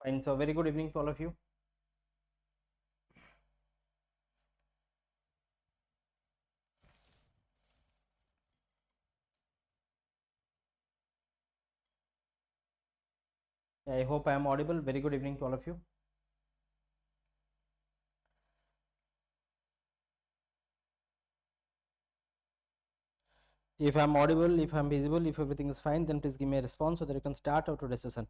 Fine. So very good evening to all of you. I hope I am audible. Very good evening to all of you. If I am audible, if I am visible, if everything is fine, then please give me a response so that I can start our today's session.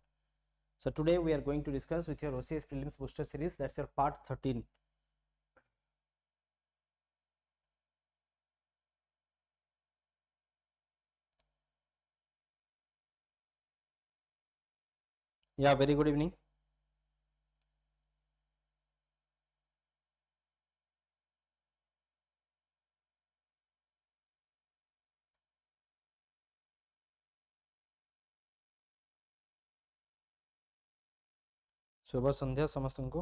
So today we are going to discuss with your OCS Prelims Booster Series. That's your part 13. Yeah, very good evening. शुभ संध्या समस्त को.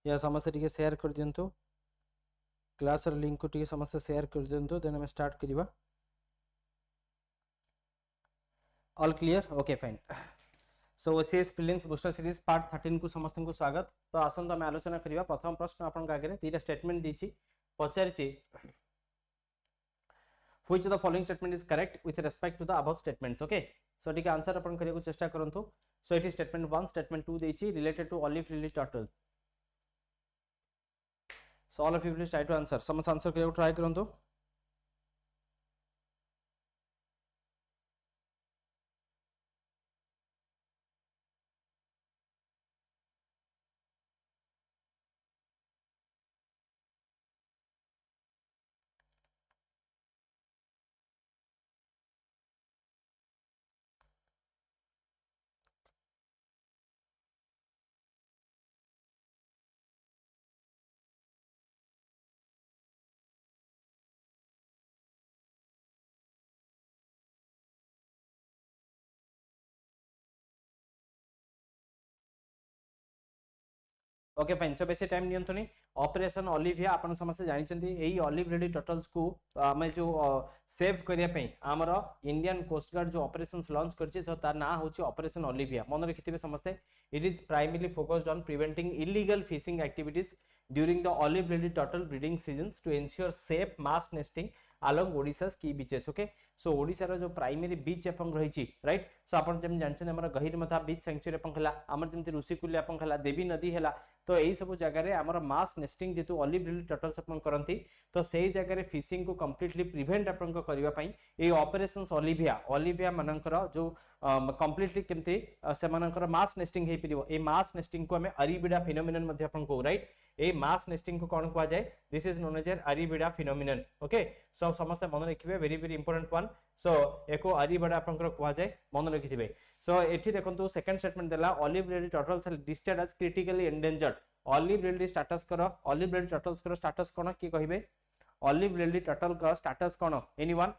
या समस्त टिके share कर दियंतु. Class र link को टिके समस्त share कर दियंतु. देन हम स्टार्ट करिबा. All clear? Okay fine. So OCS prelims booster series part 13 को समस्त को स्वागत. तो आसंत आम आलोचना करिबा. प्रथम प्रश्न आपन आगे तीटा statement दीची पचारिची which of the following statement is correct with respect to the above statements. Okay, so ठीक आंसर अपन करिया को चेष्टा करंतु. So it is statement 1, statement 2 देची related to olive lily turtle. So all of you please try to answer. समस्त answer करिया को try करंतु. Okay fine. सो बेसी टाइम नियंतुनी. ऑपरेशन ओलिविया आपण समस्त जानिचंती. एई ओलिव रेडी टर्टल्स को हमें जो सेव करिया पई हमर इंडियन कोस्ट गार्ड जो ऑपरेशंस लॉन्च करछि तो तार ना होछि ऑपरेशन ओलिविया. मन रखिथिबे समस्त. It is primarily focused on preventing illegal fishing activities during the olive ridley turtle breeding seasons to ensure safe mass nesting along Odisha's key beaches. Okay, so Odisha रो जो प्राइमरी बीच अपन रही right. So अपन जम जानछन हमर गहिरमथा बीच century अपन खला हमर जमति ऋषिकुल्य अपन खला देवी नदी हैला. तो एई सब जगह रे हमर मास नेस्टिंग जेतु ओलिव रिली टर्टल्स अपन करंती तो सेई जगह रे फिशिंग को कंप्लीटली प्रिवेंट अपन को करबा पई ए ऑपरेशंस ओलिविया मानकर जो कंप्लीटली केमती से मानकर मास नेस्टिंग हे परिबो. ए मास नेस्टिंग को हमें अरिबिडा फिनोमिनन मध्ये अपन को राइट. ए मास नेस्टिंग को कोन कुआ जाय. This is known as arribada phenomenon. Okay, so समस्त मन रखिबे. Very very important one. So एको अरिबिडा अपन को कुआ जाय मन रखिथिबे. सो एठी देखंतु सेकंड स्टेटमेंट देला olive ridley turtles are listed as critically endangered. Olive ridley status करो. ओलिव रेडी टर्टल्स करो स्टेटस कोन की कहिबे. ओलिव रेडी टर्टल का स्टेटस कोन एनीवन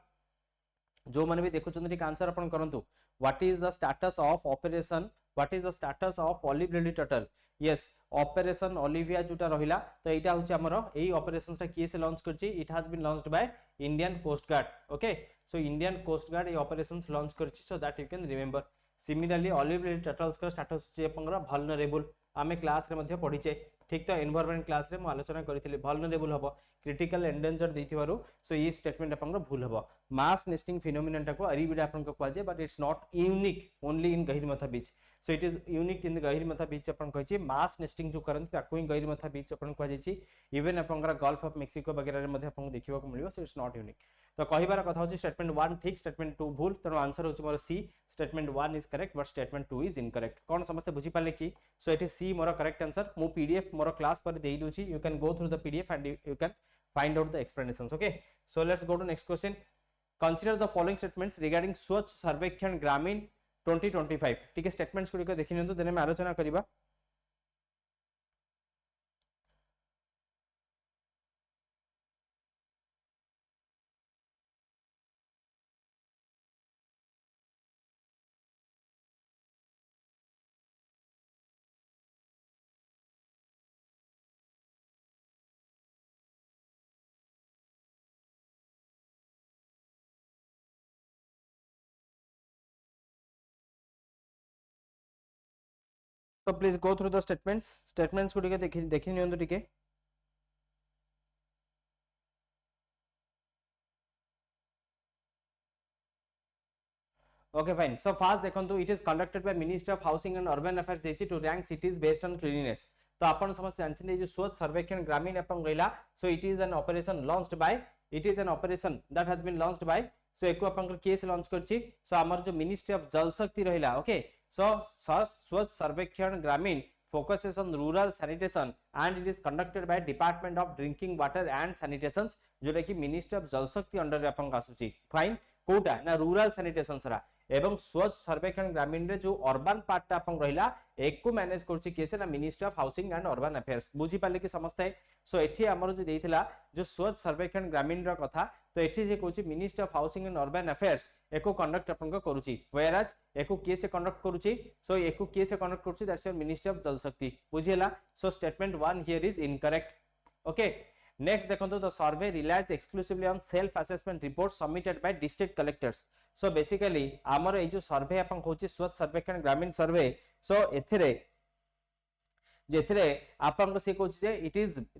जो माने भी देखु चंद्रिक आंसर अपन करंतु. What is the status of operation. What is the status of olive ridley turtle. Yes, operation Olivia जोटा रहिला तो एटा होची हमर एई ऑपरेशंस ता किए से लॉन्च करची. It has been launched by Indian Coast Guard. Okay, so Indian Coast Guard ए ऑपरेशंस लॉन्च करची. So that you can remember. Similarly olive ridley turtles का स्टेटस होची अपन वल्नरेबल. आमे क्लास रे मध्ये पढिचे ठीक. तो एनवायरनमेंट क्लास रे म आलोचना करिथिले वल्नरेबल हबो क्रिटिकल एंडेंजर देथिवारु. सो ये स्टेटमेंट अपन भूल हबो. मास नेस्टिंग फिनोमिनन टा को अरिबिडा अपन को कहजे but it's not unique only in Gahirmatha beach. So it is unique in the Gahirmatha beach अपन कहछि. मास नेस्टिंग जो करंती ताको ही गहिरमथा बीच अपन कहछि. इवन अपन गल्फ ऑफ मेक्सिको वगैरह रे मध्ये अपन देखिबा को मिलियो. So it's not unique. तो कहिबार कथा होछि स्टेटमेंट 1 ठीक, स्टेटमेंट 2 भूल. तनो आंसर होछि मोर C. Statement 1 is correct but statement 2 is incorrect. कोन समस्त बुझी पाले की. सो इट इज सी मोर करेक्ट आंसर. मु पीडीएफ मोर क्लास पर देई दोछि. You can go through the PDF and you can find out the explanations. Okay, so let's go to next question. Consider the following statements regarding Swachh Survekshan ग्रामीण 2025. ठीक है, statements गुडी को देखि नियंतु. देने में आलोचना करिबा. तो please go through the statements को देखि नियंतु टिके। ओके फाइन, सो फास्ट देखंतु it is conducted by Ministry of Housing and Urban Affairs देछि to rank cities based on cleanliness. तो आपण समस्त जानछन जे स्वच्छ सर्वेक्षण ग्रामीण अपन गइला, so it is an operation launched by, it is an operation that has been launched by, so एको अपन केस लॉन्च करछि। सो हमर जो मिनिस्ट्री ऑफ जल शक्ति रहिला, ओके, सो स्वच्छ सर्वेक्षण ग्रामीण focuses on rural sanitation and it is conducted by Department of Drinking Water and Sanitation, जोटा कि मिनिस्ट्री ऑफ जल शक्ति अंडर अपन आसुची। फाइन, कोटा ना रूरल सैनिटेशन सरा एवं स्वच्छ सर्वेक्षण ग्रामीण रे जो अर्बन पार्ट अपन रहिला एक को मैनेज करछि केसे ना ministry of Housing and Urban affairs. बुझी पाले कि समस्ते। सो एठी हमर जो देइथिला जो स्वच्छ सर्वेक्षण ग्रामीण रो कथा, तो एठी जे कहछि Ministry of Housing and Urban Affairs एको कंडक्ट अपन को करूची, व्हेयरएज एको केसे कंडक्ट करूची, सो एको केसे कंडक्ट करूची that's your ministry of Jal Shakti. बुझियला। So statement 1 here is incorrect. Okay, next देखो the survey relies exclusively on self assessment report submitted by district collectors. So basically हमर ए जो सर्वे अपन होची स्वच्छ सर्वेक्षण ग्रामीण सर्वे, सो एथिरे जेथिरे आपन को से कहछि जे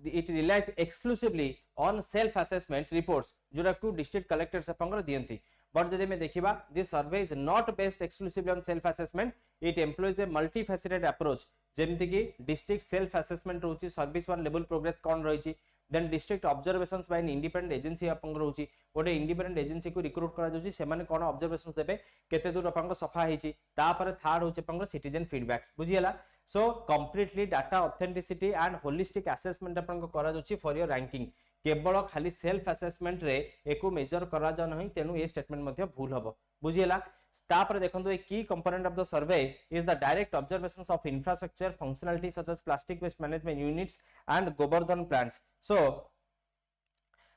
it relies exclusively on self assessment reports जोरा को डिस्ट्रिक्ट कलेक्टर्स अपन को दियंती। बट जदि में देखिबा this survey is not based exclusively on self assessment, it employs a multi faceted approach. जेमति कि डिस्ट्रिक्ट सेल्फ असेसमेंट रहउची सर्विस वन लेवल प्रोग्रेस कोन रहिची, then district observations by an independent agency अपन रहउची, गोटे इंडिपेंडेंट एजेंसी को recruit करा जाउची, से माने कोन ऑब्जर्वेशंस देबे, केते दूर अपन को सफा हिची, ता पर थर्ड होचे अपन को सिटीजन फीडबैक्स। बुझियला। So completely data authenticity and holistic assessment अपन को करा जाउची फॉर योर रैंकिंग। केवल खाली सेल्फ असेसमेंट रे एको मेजर करा जा नहीं, तेनु ये स्टेटमेंट मध्ये भूल हबो। बुझियला। तापर देखंतु a key component of the survey is the direct observations of infrastructure functionality such as plastic waste management units and Gobardhan plants. सो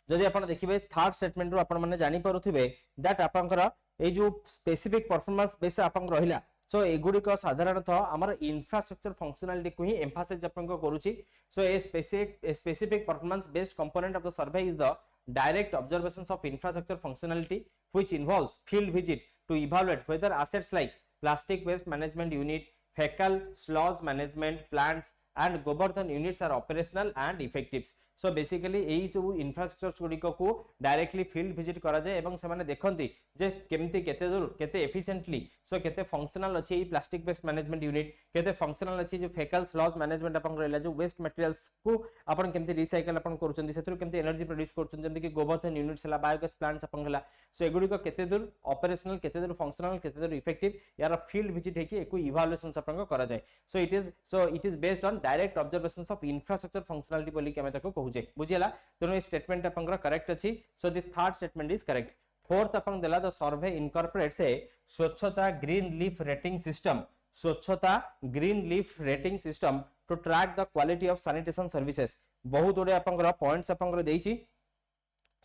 जदि आपण देखिबे थर्ड स्टेटमेंट रो आपण माने जानि परुथिबे दैट आपनकर ए जो स्पेसिफिक परफॉर्मेंस बेस आपन रहिला, सो एगुडिक साधारणतः आमर इंफ्रास्ट्रक्चर फंक्शनलिटी को ही एम्फासाइज अपन को करूची। So a specific performance based component of the survey is the direct observations of infrastructure functionality which involves field visit to evaluate whether assets like plastic waste management unit, fecal sludge management plants and governance units are operational and effective। so basically एई सब infrastructures गुडिक को directly field visit करा जाय एवं से माने देखंती जे केमती केते दूर केते एफिशिएंटली, सो केते फंक्शनल अछि एई प्लास्टिक वेस्ट मैनेजमेंट यूनिट, केते फंक्शनल अछि जो फेकल स्लज मैनेजमेंट अपन रहला जो वेस्ट मटेरियल्स को अपन केमती रिसाइकल अपन करूचंती, सेतरु केमती एनर्जी प्रोड्यूस करूचंती, जेमति कि गोवर्धन यूनिट्स हला, बायोगैस प्लांट्स अपन हला। सो एगुडी को केते दूर ऑपरेशनल, केते दूर फंक्शनल, केते दूर इफेक्टिव, यार फील्ड विजिट हेकी एको इवैल्यूएशंस अपन को करा जाय। सो it is based on direct observations of infrastructure functionality बोली के हम ताको कहूजे। बुझियला। तेनो स्टेटमेंट अपन करेक्ट अछि। So this third statement is correct. Fourth अपन देला the survey incorporates a Swachhata green leaf rating system, Swachhata green leaf rating system to track the quality of sanitation services. बहुत गुडे अपन पॉइंट्स अपन देइछि,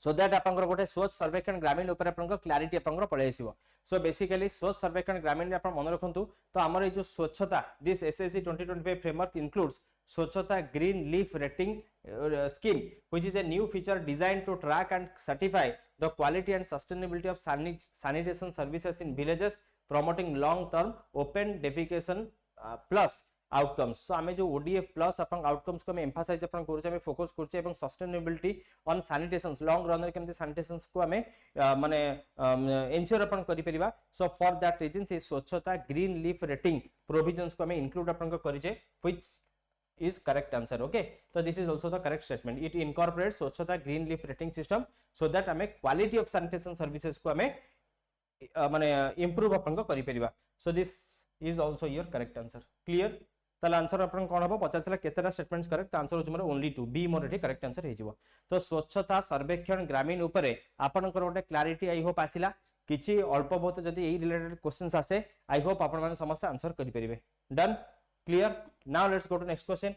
सो दैट अपन गोटे स्वच्छ सर्वेक्षण ग्रामीण ऊपर अपन clarity अपन पळे आसीबो। So basically स्वच्छ सर्वेक्षण ग्रामीण अपन मन रखंतु, तो हमर ए जो स्वच्छता दिस एसएससी 2025 फ्रेमवर्क इंक्लूड्स स्वच्छता green leaf rating scheme which is a new feature designed to track and certify the quality and sustainability of sanitation services in villages, promoting long term open defecation plus outcomes. So आमे जो ODF plus अपन outcomes को हम emphasise अपन करूछ, हम focus करूछ एवं sustainability on सैनिटेशंस long run रे केमते सैनिटेशंस को हमें माने एंश्योर अपन करि परिबा। सो फॉर दैट रीजन से स्वच्छता ग्रीन लीफ रेटिंग प्रोविजंस को हमें इंक्लूड अपन को करिजे, which is correct answer। okay, so this is also the correct statement। it incorporates स्वच्छता green leaf rating system so that हमें quality of sanitation services को हमें माने improve अपन को करि परिबा। so this is also your correct answer। clear। ताले आंसर अपन कोन हबो पचारतला केतेटा स्टेटमेंट्स करेक्ट, आंसर होछ मोर ओनली 2 बी मोर एठी करेक्ट आंसर हे जिवो। तो स्वच्छता सर्वेक्षण ग्रामीण ऊपरे आपनकर ओटे क्लैरिटी आई होप आसिला, किछि अल्प बहुत जदी एई रिलेटेड क्वेश्चंस आसे आई होप आपन माने समस्त आंसर करि परिबे। Done. Clear. Now let's go to next question.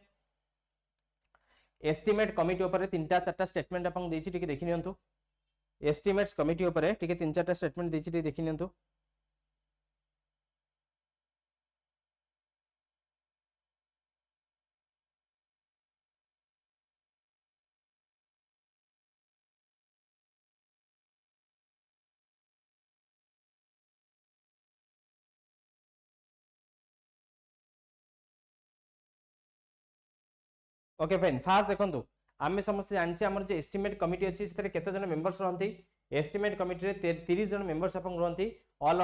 Estimate committee ऊपर तीनटा चारटा स्टेटमेंट अपन देछि, टिके देखि नियंतु। एस्टिमेट्स कमिटी ऊपर टिके तीन चारटा स्टेटमेंट देछि, टिके देखि नियंतु। ओके फाइन फास्ट देखंतु आम समस्त जानचे आमर जो एस्टिमेट कमिटी अच्छी से केते जन मेंबर्स रहंती एस्टिमेट कमिटी रे 30 जन मेंबर्स अपन रहंती all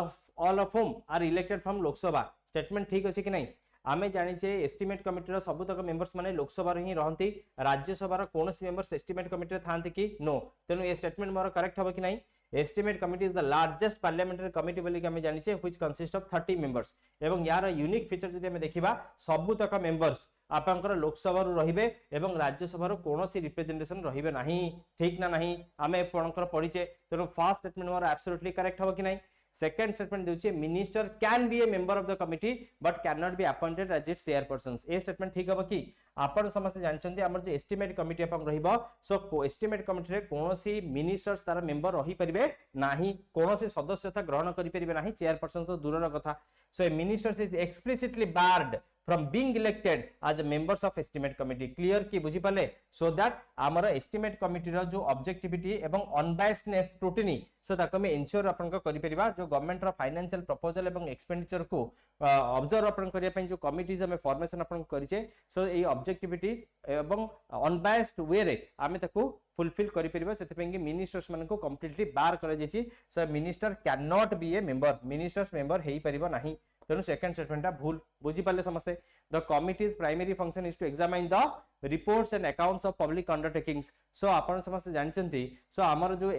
of whom are elected from Lok Sabha statement ठीक अछि कि नहीं आमे जानिचे एस्टिमेट कमिटी रो सबुतक मेंबर्स माने लोकसभा रे ही रहंती राज्यसभा रो कोनोसी मेंबर्स एस्टिमेट कमिटी रे थांती कि नो तेनु ए स्टेटमेंट मोर करेक्ट हबो कि नहीं estimate committee is the largest parliamentary committee बोली आमे जानिचे व्हिच कंसिस्ट ऑफ 30 मेंबर्स एवं यार यूनिक फीचर जदि आमे देखिबा सबुतक मेंबर्स आपनकर लोकसभा रु रहिबे एवं राज्यसभा रु कोनोसी रिप्रेजेंटेशन रहिबे नाही ठीक ना नाही आमे आपनकर पढिचे तेनु फर्स्ट स्टेटमेंट मोर एब्सोल्युटली करेक्ट हबो कि नहीं सेकंड स्टेटमेंट देउचे minister can be a member of the committee but can not be appointed as its chairpersons ए स्टेटमेंट ठीक हबो कि आपण समस्त जानचंती हमर जे एस्टिमेट कमिटी अपन रहिबो सो एस्टिमेट कमिटी रे कोनोसी मिनिस्टर्स तार मेंबर रही परिबे नाही कोनोसी सदस्यता ग्रहण करि परिबे नाही चेयरपर्सन तो दूरर कथा सो ए ministers is explicitly barred from being elected as a members of estimate committee clear की बुझी पाले so that आमर estimate committee रो जो objectivity एवं unbiasedness scrutiny so ताको में ensure अपन को करि परिबा जो गवर्नमेंट रो फाइनेंशियल प्रपोजल एवं एक्सपेंडिचर को ऑब्जर्व अपन करिया पई जो कमिटीज हमें फॉर्मेशन अपन करिचे सो ए ऑब्जेक्टिविटी एवं अनबायस्ड वे रे आमे ताको फुलफिल करि परिबा सेते पई कि मिनिस्टर्स मन को कंप्लीटली बार करा जेची so minister can not be a member ministers member हेई परिबा नाही तेनु सेकंड स्टेटमेंट भूल बुझी पाले समस्ते the committees primary function is to examine the reports and accounts of public undertakings so आपण समस्त जानचंती सो हमर जो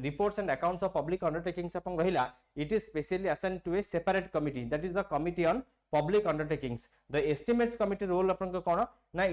reports and accounts of public undertakings अपन रहिला it is specially assigned to a separate committee that is the committee on public undertakings the estimates committee role अपन को कोन ना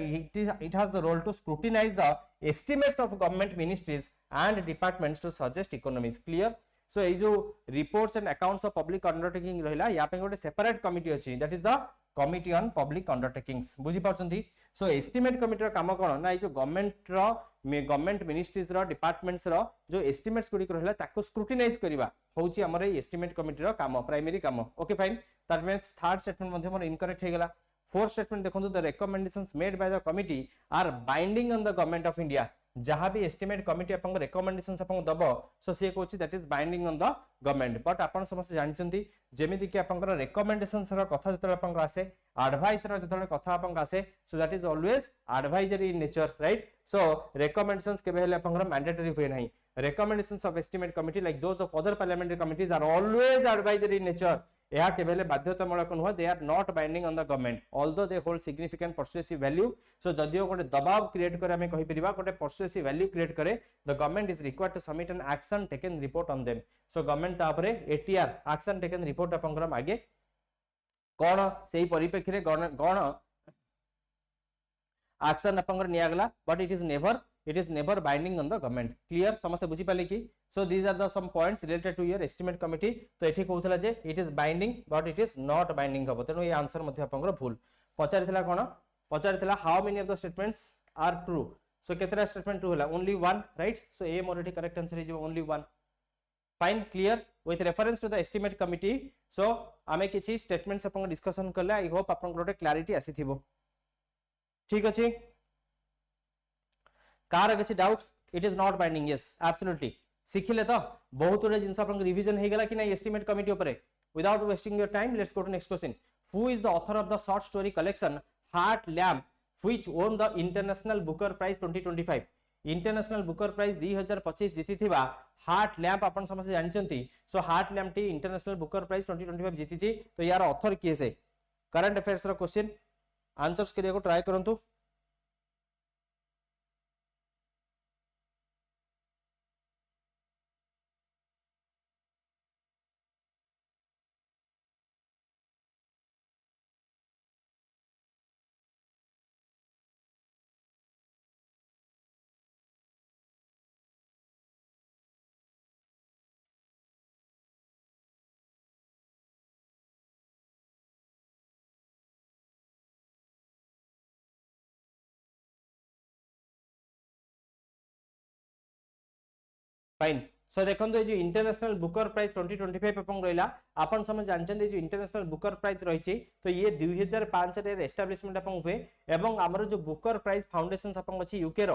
it has the role to scrutinize the estimates of government ministries and departments to suggest economies clear so ए जो reports and accounts of public undertaking रहिला या पे गोटे separate committee अछि that is the committee on public undertakings बुझी पाछंती so estimate committee रो काम कोन ना ए जो गवर्नमेंट मिनिस्ट्रीज रो डिपार्टमेंट्स रो जो एस्टिमेट्स गुडी रहला ताको स्क्रूटिनाइज करबा होची हमर एस्टिमेट कमिटी रो काम प्राइमरी काम okay fine that means third statement मध्ये मोर इनकरेक्ट हे गेला फोर्थ स्टेटमेंट देखंतु the recommendations made by the committee are binding on the government of India जहां भी एस्टिमेट कमिटी अपन रिकमेंडेशंस अपन दबो सो से कोची that is binding on the government but अपन समस्त जानचंती जेमिति कि अपन रिकमेंडेशंस रो कथा जतले अपन आसे एडवाइस रो जतले कथा अपन आसे सो that is always advisory in nature right so recommendations के बेले अपन मैंडेटरी होय नाही recommendations of estimate committee like those of other parliamentary committees are always advisory in nature यह केवल बाध्यतामूलक नुह they are not binding on the government although they hold significant persuasive value so जदियो गोटे दबाव create करे हमें कहि परिबा गोटे persuasive value क्रिएट करे the government is required to submit an action taken report on them so government तापरे ATR action taken report आपनकर मागे कोन सेही परिप्रेक्षी रे कोन action आपनकर निया गला but it is never binding on the government clear समस्त बुझी पाले कि so these are the some points related to your estimate committee तो एठी कहउथला जे it is binding but it is not binding हबो तेनु ए आंसर मध्ये आपनकर भूल पचारिथला कोन पचारिथला how many of the statements are true so केतरा स्टेटमेंट ट्रू होला only one right so ए मोर एठी करेक्ट आंसर हिजो only one fine clear with reference to the estimate committee so आमे किछि स्टेटमेंट्स अपन डिस्कशन करले आई होप आपनकर ओटे क्लैरिटी आसीथिबो ठीक अछि कार किसी doubt it is not binding yes absolutely सिखिले तो बहुत गुडे जिंस आपन रिवीजन हे गेला कि ना एस्टिमेट कमिटी ऊपर without wasting your time let's go to next question who is the author of the short story collection Heart Lamp which won the international Booker prize 2025 international Booker prize 2025 जीतिथिबा Heart Lamp आपन समस्त जानचंती so Heart Lamp टी international Booker prize 2025 जीतिची तो यार author किए से करंट अफेयर्स रो क्वेश्चन आंसर्स करिया को ट्राई करंतु फाइन सो देखंतु ए जो इंटरनेशनल बुकर प्राइज 2025 अपन रहिला अपन समझ जानछन जो इंटरनेशनल बुकर प्राइज रहिछि तो ये 2005 रे एस्टैब्लिशमेंट अपन हुए एवं हमर जो बुकर प्राइज फाउंडेशंस अपन अछि यूके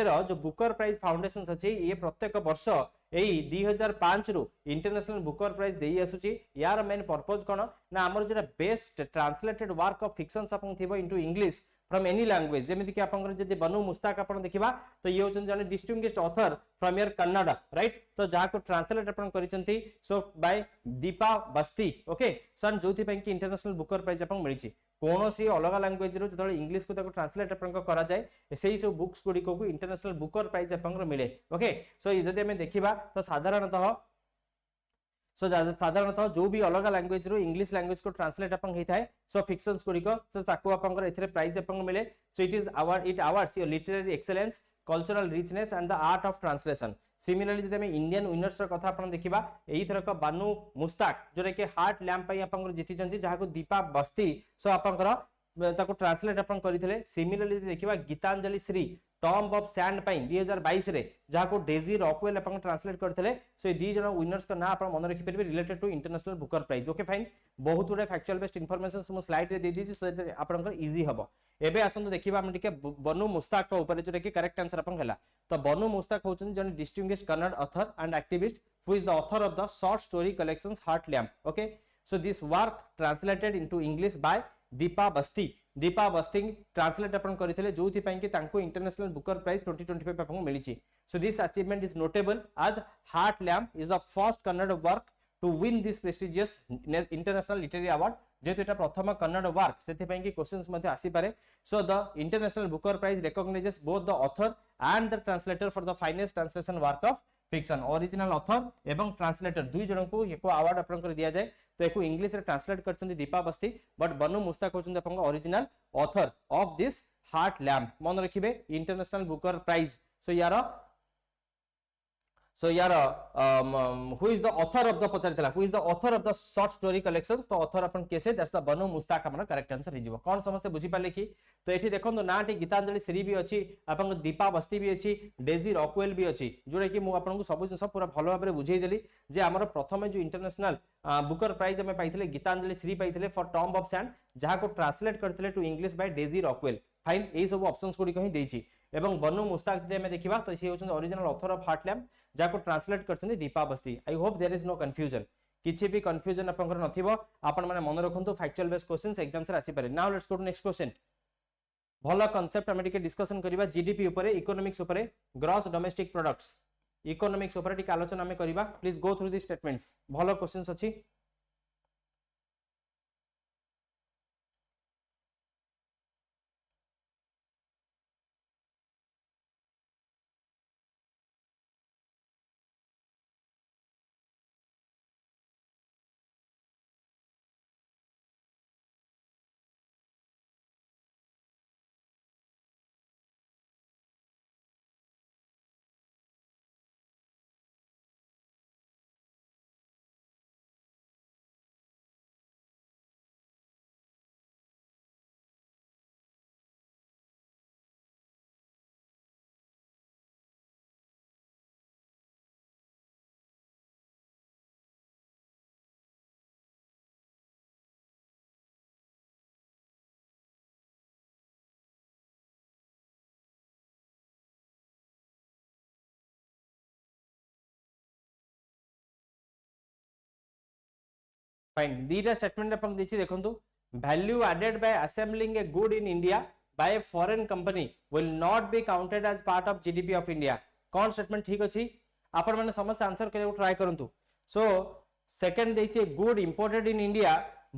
रो जो बुकर प्राइज फाउंडेशंस अछि ये प्रत्येक वर्ष एई 2005 रु इंटरनेशनल बुकर प्राइज देई आसुची यार मेन पर्पस कोन ना हमर जो best translated work of fictions अपन थिबो into English from any language जेमिति कि आपन जदी बनु मुस्ताक अपन देखिबा तो ये होचन जने distinguished author from your Kannada right तो जहा को ट्रांसलेट अपन करिसंती सो बाय दीपा बस्ती ओके सन जोथि पय कि इंटरनेशनल बुकर प्राइज अपन मिलिछि कोनोसी अलग लैंग्वेज रो जतले इंग्लिश को ताको ट्रांसलेट अपन को करा जाय सेही सब बुक्स गुडी को इंटरनेशनल बुकर प्राइज अपन को मिले ओके सो जदी हमें देखिबा तो साधारणतः सो साधारणतः जो भी अलग लैंग्वेज रो इंग्लिश लैंग्वेज को ट्रांसलेट अपन हेता है सो फिक्शंस गुडी को तो ताको अपन को एथरे प्राइज अपन को मिले so it awards your literary excellence cultural richness and the art of translation similarly जदि हमें इंडियन विनर्स रो कथा अपन देखिबा एही थरक बानू मुस्ताक जोरे के हार्ट लैम्प पई अपन को जीति चंती जहा को दीपा बस्ती सो अपन को ताको ट्रांसलेट अपन करिथिले सिमिलरली देखिबा Geetanjali Shree tomb of sand पई 2022 रे जहा को डेजी रॉकवेल अपन ट्रांसलेट करथिले सो ए दी जण विनर्स का ना अपन मन रखि परबे related to international Booker prize okay fine बहुत गुडे फैक्चुअल बेस्ड इंफॉर्मेशन मु स्लाइड रे दे दीची सो दैट अपन को इजी हबो एबे आसंतो देखिबा हम टिके बनु मुस्ताक का ऊपर जो रे के करेक्ट आंसर अपन हला तो बनु मुस्ताक होचन जन distinguished Kannada author and activist who is the author of the short story collections Heart Lamp okay so this work translated into English by Deepa Bhasthi translate अपन करथिले जोथि पय कि तांको इंटरनेशनल बुकर प्राइज 2025 अपन मिलिछि so this achievement is notable as Heart Lamp is the first Kannada work to win this prestigious international literary award जेतु एटा प्रथम कन्नड़ वर्क सेथि पय कि क्वेश्चंस मध्ये आसी पारे so the international Booker prize recognises both the author and the translator for the finest translation work of fiction original author एवं ट्रांसलेटर दुई जन को एको अवार्ड अपन कर दिया जाए तो एको इंग्लिश रे ट्रांसलेट करछन दीपा बस्ती बट बनु मुस्ताक होचन अपन original author of this Heart Lamp मन रखिबे इंटरनेशनल बुकर प्राइज so यार who is the author of the पचारितला who is the author of the short story collections तो author अपन केसे दैट्स द बनु मुस्ताक हमर करेक्ट आंसर हिजिबो कोन समस्त बुझी पाले कि तो एठी देखंतो नाटी गीतांजलि श्री भी अछि अपन दीपा बस्ती भी अछि डेजी रॉकवेल भी अछि जोरे कि मु अपन को सब सब पूरा भलो भाबरे बुझेई देली जे हमर प्रथमे जो इंटरनेशनल बुकर प्राइज हमें पाइथिले गीतांजलि श्री पाइथिले फॉर टॉम्ब ऑफ सैंड जहा को ट्रांसलेट करथिले to English by Daisy Rockwell fine एई सब ऑप्शंस गुडी कहि देछि एवं बनु मुस्ताक जे हमें देखिबा तो से होचन original author of Heart Lamp जहा को ट्रांसलेट करछन Deepa Bhasthi I hope there is no confusion किछि भी कंफ्यूजन आपनकर नथिबो आपन माने मन रखंतु फैक्चुअल बेस्ड क्वेश्चंस एग्जाम से आसी पारे now let's go to next question भलो कांसेप्ट हम टिके डिस्कशन करिबा जीडीपी ऊपर इकोनॉमिक्स ऊपर ग्रॉस डोमेस्टिक प्रोडक्ट्स इकोनॉमिक्स ऊपर टिके आलोचना हम करिबा please go through the statements भलो क्वेश्चंस अछि फाइन दीटा स्टेटमेंट अपन दिछि देखंतु value added by assembling a good in India by a foreign company will not be counted as part of GDP of India कौन स्टेटमेंट ठीक अछि आपण माने समस्त आंसर करे ट्राई करंतु सो सेकंड देछि good imported in India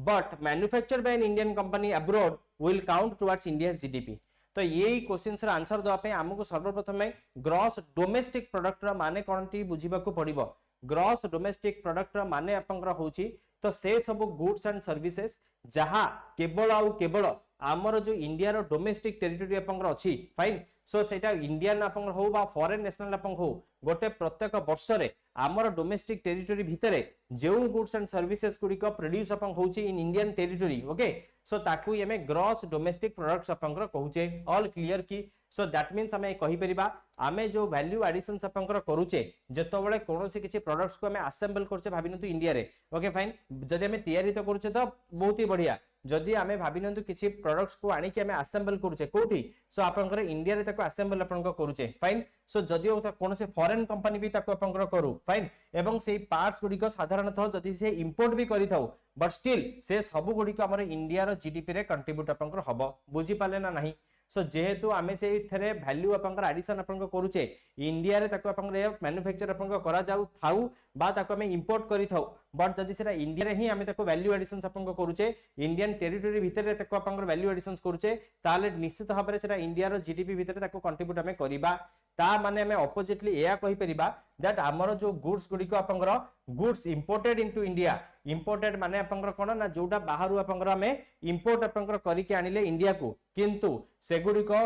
but manufactured by an Indian company abroad will count towards India's GDP तो यही क्वेश्चन आंसर दवा पे हमको सर्वप्रथम ग्रॉस डोमेस्टिक प्रोडक्ट रा माने कोनटी बुझीबा को पड़िबो ग्रॉस डोमेस्टिक प्रोडक्ट रा माने आपनकर होची तो से सब गुड्स एंड सर्विसेज जहा केवल आउ केवल आमर जो इंडिया रो डोमेस्टिक टेरिटरी आपनकर अछि फाइन सो सेटा इंडियन आपनकर हो बा फॉरेन नेशनल आपन हो गोटे प्रत्येक वर्ष रे आमर डोमेस्टिक टेरिटरी भितरे जेउ गुड्स एंड सर्विसेज गुडी को प्रोड्यूस आपन होची in Indian territory okay so ताकू यमे ग्रॉस डोमेस्टिक प्रोडक्ट्स आपनकर कहूचे ऑल क्लियर की सो दैट मींस हमें कहि परिबा आमे जो वैल्यू एडिशंस आपनकर करूचे जतबेले कोनोसी किछि प्रोडक्ट्स को हमें असेंबल करछे भाबिनतु इंडिया रे ओके फाइन जदि हमें तयारी तो करूचे तो बहुत ही बढ़िया जदि आमे भाबी नंतु किछि प्रोडक्ट्स को आनी कि आमे असेंबल करूचे कोठी सो आपनकर इंडिया रे ताको असेंबल आपनकर करूचे फाइन सो जदिओ कोन से फॉरेन कंपनी भी ताको आपनकर करू फाइन एवं सेही पार्ट्स गुडी को साधारणतः जदि से इंपोर्ट भी करि थाउ बट स्टिल से सब गुडी को हमर इंडिया रो जीडीपी रे कंट्रीब्यूट आपनकर हबो बुझी पाले ना नहीं सो जेहेतु आमे से थरे वैल्यू आपनकर एडिशन आपनकर करूचे इंडिया रे ताको आपनकर मैन्युफैक्चर आपनकर करा जाउ थाउ बा ताको आमे इंपोर्ट करि थाउ बट जदि सेरा इंडिया रे ही आमे ताको वैल्यू एडिशन आपनकर करूचे इंडियन टेरिटरी भीतर रे ताको आपनकर वैल्यू एडिशन करूचे ताले निश्चित भाबरे सेरा इंडिया रो जीडीपी भीतर ताको कंट्रीब्यूट आमे करिबा ता माने आमे ऑपोजिटली एया कहि परिबा दैट हमर जो गुड्स गुडी को आपनकर goods imported into India imported माने आपनकर कोन ना जोटा बाहरु आपनकर आमे इंपोर्ट आपनकर करि के आनिले इंडिया को किंतु सेगुडी को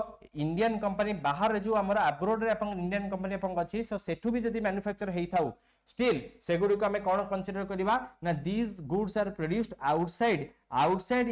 इंडियन कंपनी बाहर जो हमर अब्रोड रे आपन इंडियन कंपनी आपन अछि सो सेठु भी जदी मैन्युफैक्चर हेई थाउ स्टिल सेगुडी को आमे कोन कंसीडर करिबा ना these goods are produced outside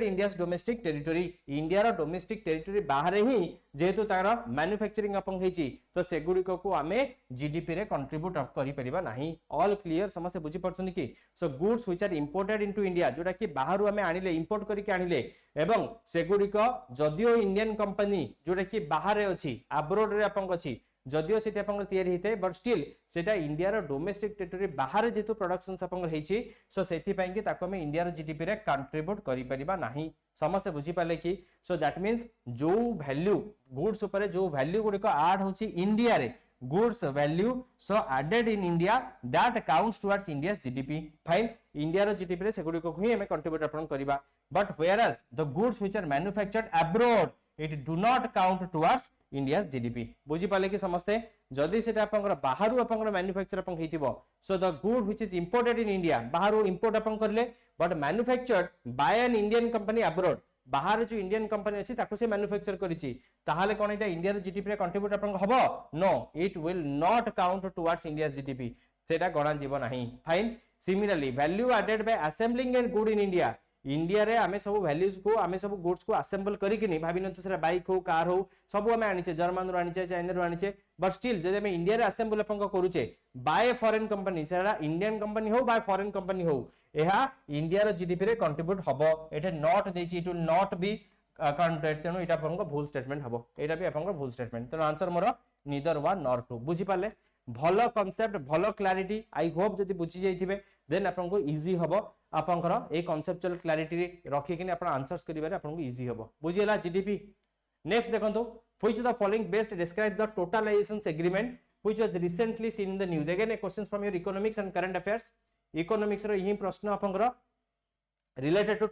India's domestic territory India रो डोमेस्टिक टेरिटरी बाहर ही जेहेतु तार मैन्युफैक्चरिंग अपन हेची तो सेगुडी को आमे जीडीपी रे कंट्रीब्यूट करि परिबा नाही ऑल क्लियर समस्त बुझी परछन कि so goods which are imported into India जोटा कि बाहरु आमे आनिले इंपोर्ट करि के आनिले एवं सेगुडी को जदियो इंडियन कंपनी जोटा कि बाहर रे अछि अब्रोड रे अपन अछि जदियो सेटा अपन तयारी हेते बट स्टिल सेटा इंडिया रो डोमेस्टिक टेरिटरी बाहर जेतु प्रोडक्शन अपन हेची सो सेथि पई कि ताको में इंडिया रो जीडीपी रे कंट्रीब्यूट करि परिबा नाही समस्त बुझी पाले कि सो दैट मींस जो वैल्यू गुड्स ऊपर जो वैल्यू गुडी को ऐड होची इंडिया रे goods value so added in India that counts towards India's GDP fine India row GDP रे सेगुडी को ही हमें कंट्रीब्यूट अपन करिबा but whereas the goods which are manufactured abroad it do not count towards India's GDP बुझी पाले कि समस्ते जदी सेटा अपन बाहरु अपन मैन्युफैक्चर अपन हेतिबो so the good which is imported in India बाहरु इंपोर्ट अपन करले but manufactured by an Indian company abroad बाहर जो इंडियन कंपनी अछि ताको से मैन्युफैक्चर करिछि ताहाले कोन एटा इंडिया रो जीडीपी रे कंट्रीब्यूट अपन हबो no it will not count towards India's GDP सेटा गणा जीव नाही fine similarly value added by assembling and good in India India रे आमे सब वैल्यूज को आमे सब गुड्स को असेंबल करी कि नहीं भाबी न तो सेरा बाइक हो कार हो सब आमे आनिचे जर्मन रो आनिचे चाइना रो आनिचे बट स्टिल जदि आमे इंडिया रे असेंबल अपन करूचे बाय फॉरेन कंपनी सेरा इंडियन कंपनी हो बाय फॉरेन कंपनी हो एहा इंडिया रो जीडीपी रे कंट्रीब्यूट हबो एटा नॉट देछि it will not be counted तेनो एटा अपन भूल स्टेटमेंट हबो एटा भी अपन भूल स्टेटमेंट तेनो आंसर मोर नीदर वन नॉर टू बुझी पाले भलो कांसेप्ट भलो क्लैरिटी आई होप जदि बुझी जाइथिबे देन अपन को इजी हबो आपनकर ए कांसेप्चुअल क्लैरिटी रखि किने अपन आंसर्स करिबारे अपन को इजी हबो बुझियला जीडीपी नेक्स्ट देखंतु which the following best describes the totalization agreement which was recently seen in the news again a questions from your economics and current affairs economics रो यही प्रश्न आपनकर रिलेटेड टू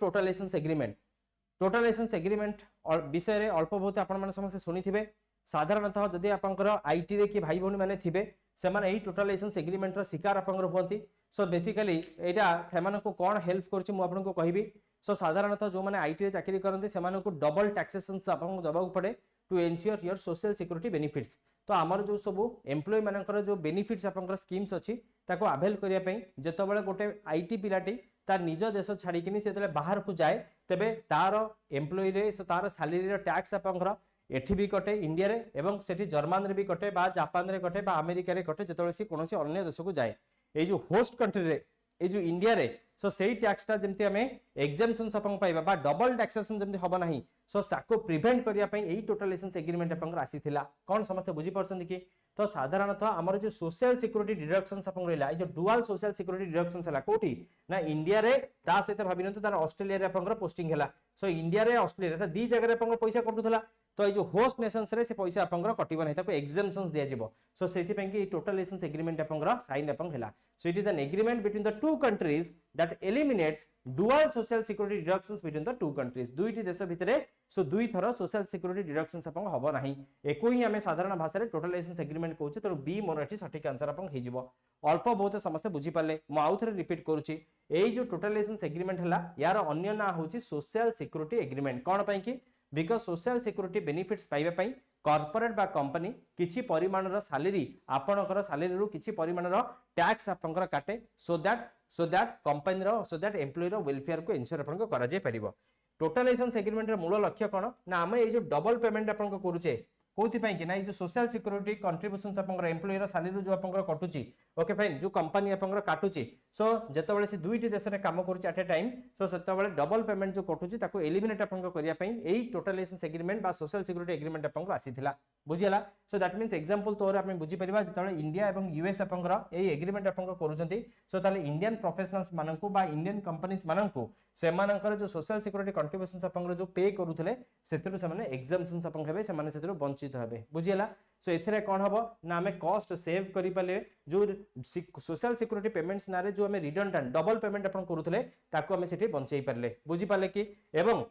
टोटलाइजेशन एग्रीमेंट और विषय रे अल्प बहुत आपण माने समस्त सुनिथिबे साधारणतः जदि आपनकर आईटी रे कि भाई भौणी माने थिबे सेमान एही टोटलाइजेशन एग्रीमेंट रो शिकार आपनकर होंती सो बेसिकली एटा थेमान को कोन हेल्प करछि मु आपन को कहिबी सो साधारणतः जो माने आईटी रे चाकरी करंती सेमान को डबल टैक्सेशन आपन को दबाउ पड़े to ensure your social security benefits तो आमर जो सब एम्प्लॉय मानकर जो बेनिफिट्स आपनकर स्कीम्स अछि ताको अवेल करिया पई जेतबेले गोटे आईटी पिलाटी तार निज देश छाड़ी किनी सेतले बाहर को जाए तबे तार एम्प्लॉय रे तार सैलरी रो टैक्स आपनकर एठी भी कटे इंडिया रे एवं सेठी जर्मन रे भी कटे बा जापान रे कटे बा अमेरिका रे कटे जेतबेले से कोनोसी अन्य देश को जाए ए जो होस्ट कंट्री रे ए जो इंडिया रे सो सेही टैक्सटा जेमति हमें एग्जेम्पशंस अपन पाइबा बा डबल टैक्सेशन जेमति होबा नाही सो साको प्रिवेंट करिया पई एही टोटलाइजेशन एग्रीमेंट अपन आसीथिला कोन समस्त बुझी परछन कि तो साधारणतः हमर जो सोशल सिक्योरिटी डिडक्शंस अपन रहला ए जो डुअल सोशल सिक्योरिटी डिडक्शंस हला कोठी ना इंडिया रे ता सहित भाबिन तो तार ऑस्ट्रेलिया रे अपन पोस्टिंग हला सो इंडिया रे ऑस्ट्रेलिया ता दी जगह रे अपन पैसा कटुथला तो ये जो होस्ट नेशंस रे से पैसा आपनकर कटिबो नै ताको एग्जेम्पशंस दिया जिवो सो सेथि पई कि टोटलाइजेशन एग्रीमेंट आपनकर साइन अपन हला so it is an agreement between the two countries that eliminates dual social security deductions between the two countries दुईटी देश भितरे सो दुई थरो सोशल सिक्योरिटी डिडक्शंस अपन हबो नाही एको ही हमें साधारण भाषा रे टोटलाइजेशन एग्रीमेंट कहउछ तो बी मोर एठी सटीक आंसर अपन हे जिवो अल्प बहुत समस्त बुझी पाले मु आउ थरे रिपीट करूची एई जो टोटलाइजेशन एग्रीमेंट हला यार अन्य ना होची सोशल सिक्योरिटी एग्रीमेंट कोन पई कि बिकॉज सोशल सिक्योरिटी बेनिफिट्स पाइबा पई कॉर्पोरेट बा कंपनी किछि परिमाण रो सैलरी आपनकर सैलरी रो किछि परिमाण रो टैक्स आपनकर काटे सो दैट कंपनी रो सो दैट एम्प्लॉय रो वेलफेयर को इंश्योर आपन को करा जाय परिबो टोटलाइजेशन एग्रीमेंट रो मूल लक्ष्य कोन ना हम ए जो डबल पेमेंट आपन को करूचे कोथि पई कि ना जो सोशल सिक्योरिटी कंट्रीब्यूशंस आपनकर एम्प्लॉयर सैलरी जो आपनकर कटुची ओके फाइन जो कंपनी आपनकर काटुची सो जेतेबेले से दुईटी देश रे काम करूची एट ए टाइम सो सेतेबेले डबल पेमेंट जो कटुची ताको एलिमिनेट आपनकर करिया पई एई टोटलाइजेशन एग्रीमेंट बा सोशल सिक्योरिटी एग्रीमेंट आपनकर आसीथिला बुझियला सो दैट मींस एग्जांपल तोर आपण बुझी परिबा जेतेबेले इंडिया एवं यूएस आपनकर एई एग्रीमेंट आपनकर करूचंती सो ताले इंडियन प्रोफेशनल्स माननकु बा इंडियन कंपनीज माननकु सेमानकर जो सोशल सिक्योरिटी कंट्रीब्यूशंस आपनकर जो पे करूथले सेतिरु सेमाने एग्जाम्पशंस आपन हेबे सेमाने सेतिरु वंचित हेबे बुझियला सो एथिरे कोन हबो ना हमें कॉस्ट सेव करि पाले जो सोशल सिक्योरिटी पेमेंट्स नारे जो हमें रिडंडेंट डबल पेमेंट आपन करूथले ताको हमें सेठी बंचै परले बुझी पाले कि एवं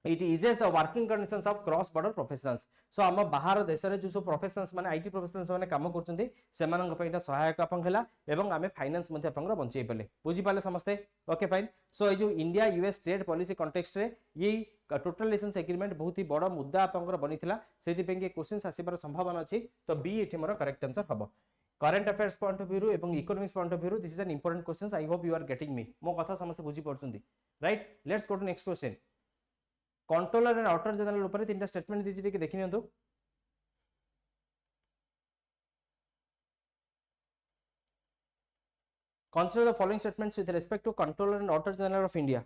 it eases the working conditions of cross border professionals so हम बाहर देश रे जो सब प्रोफेशनल्स माने आईटी प्रोफेशनल्स माने काम करचंती सेमानन पइटा सहायक आपन हला एवं हमें फाइनेंस मध्ये आपन बंचै पले बुझी पाले समस्ते ओके फाइन सो ए जो India US trade policy context रे ये टोटलाइजेशन एग्रीमेंट बहुत ही बड़ मुद्दा आपन बनिथिला सेति पे के क्वेश्चंस आसीबार संभावना अछि तो बी एठी मोर करेक्ट आंसर हबो current affairs point of view एवं economics point of view this is an important questions I hope you are getting me मो कथा समस्त बुझी पड़छंती right let's go to next question controller and auditor general ऊपर तीनटा statement दिछि के देखि नियंतु consider the following statements with respect to controller and auditor general of India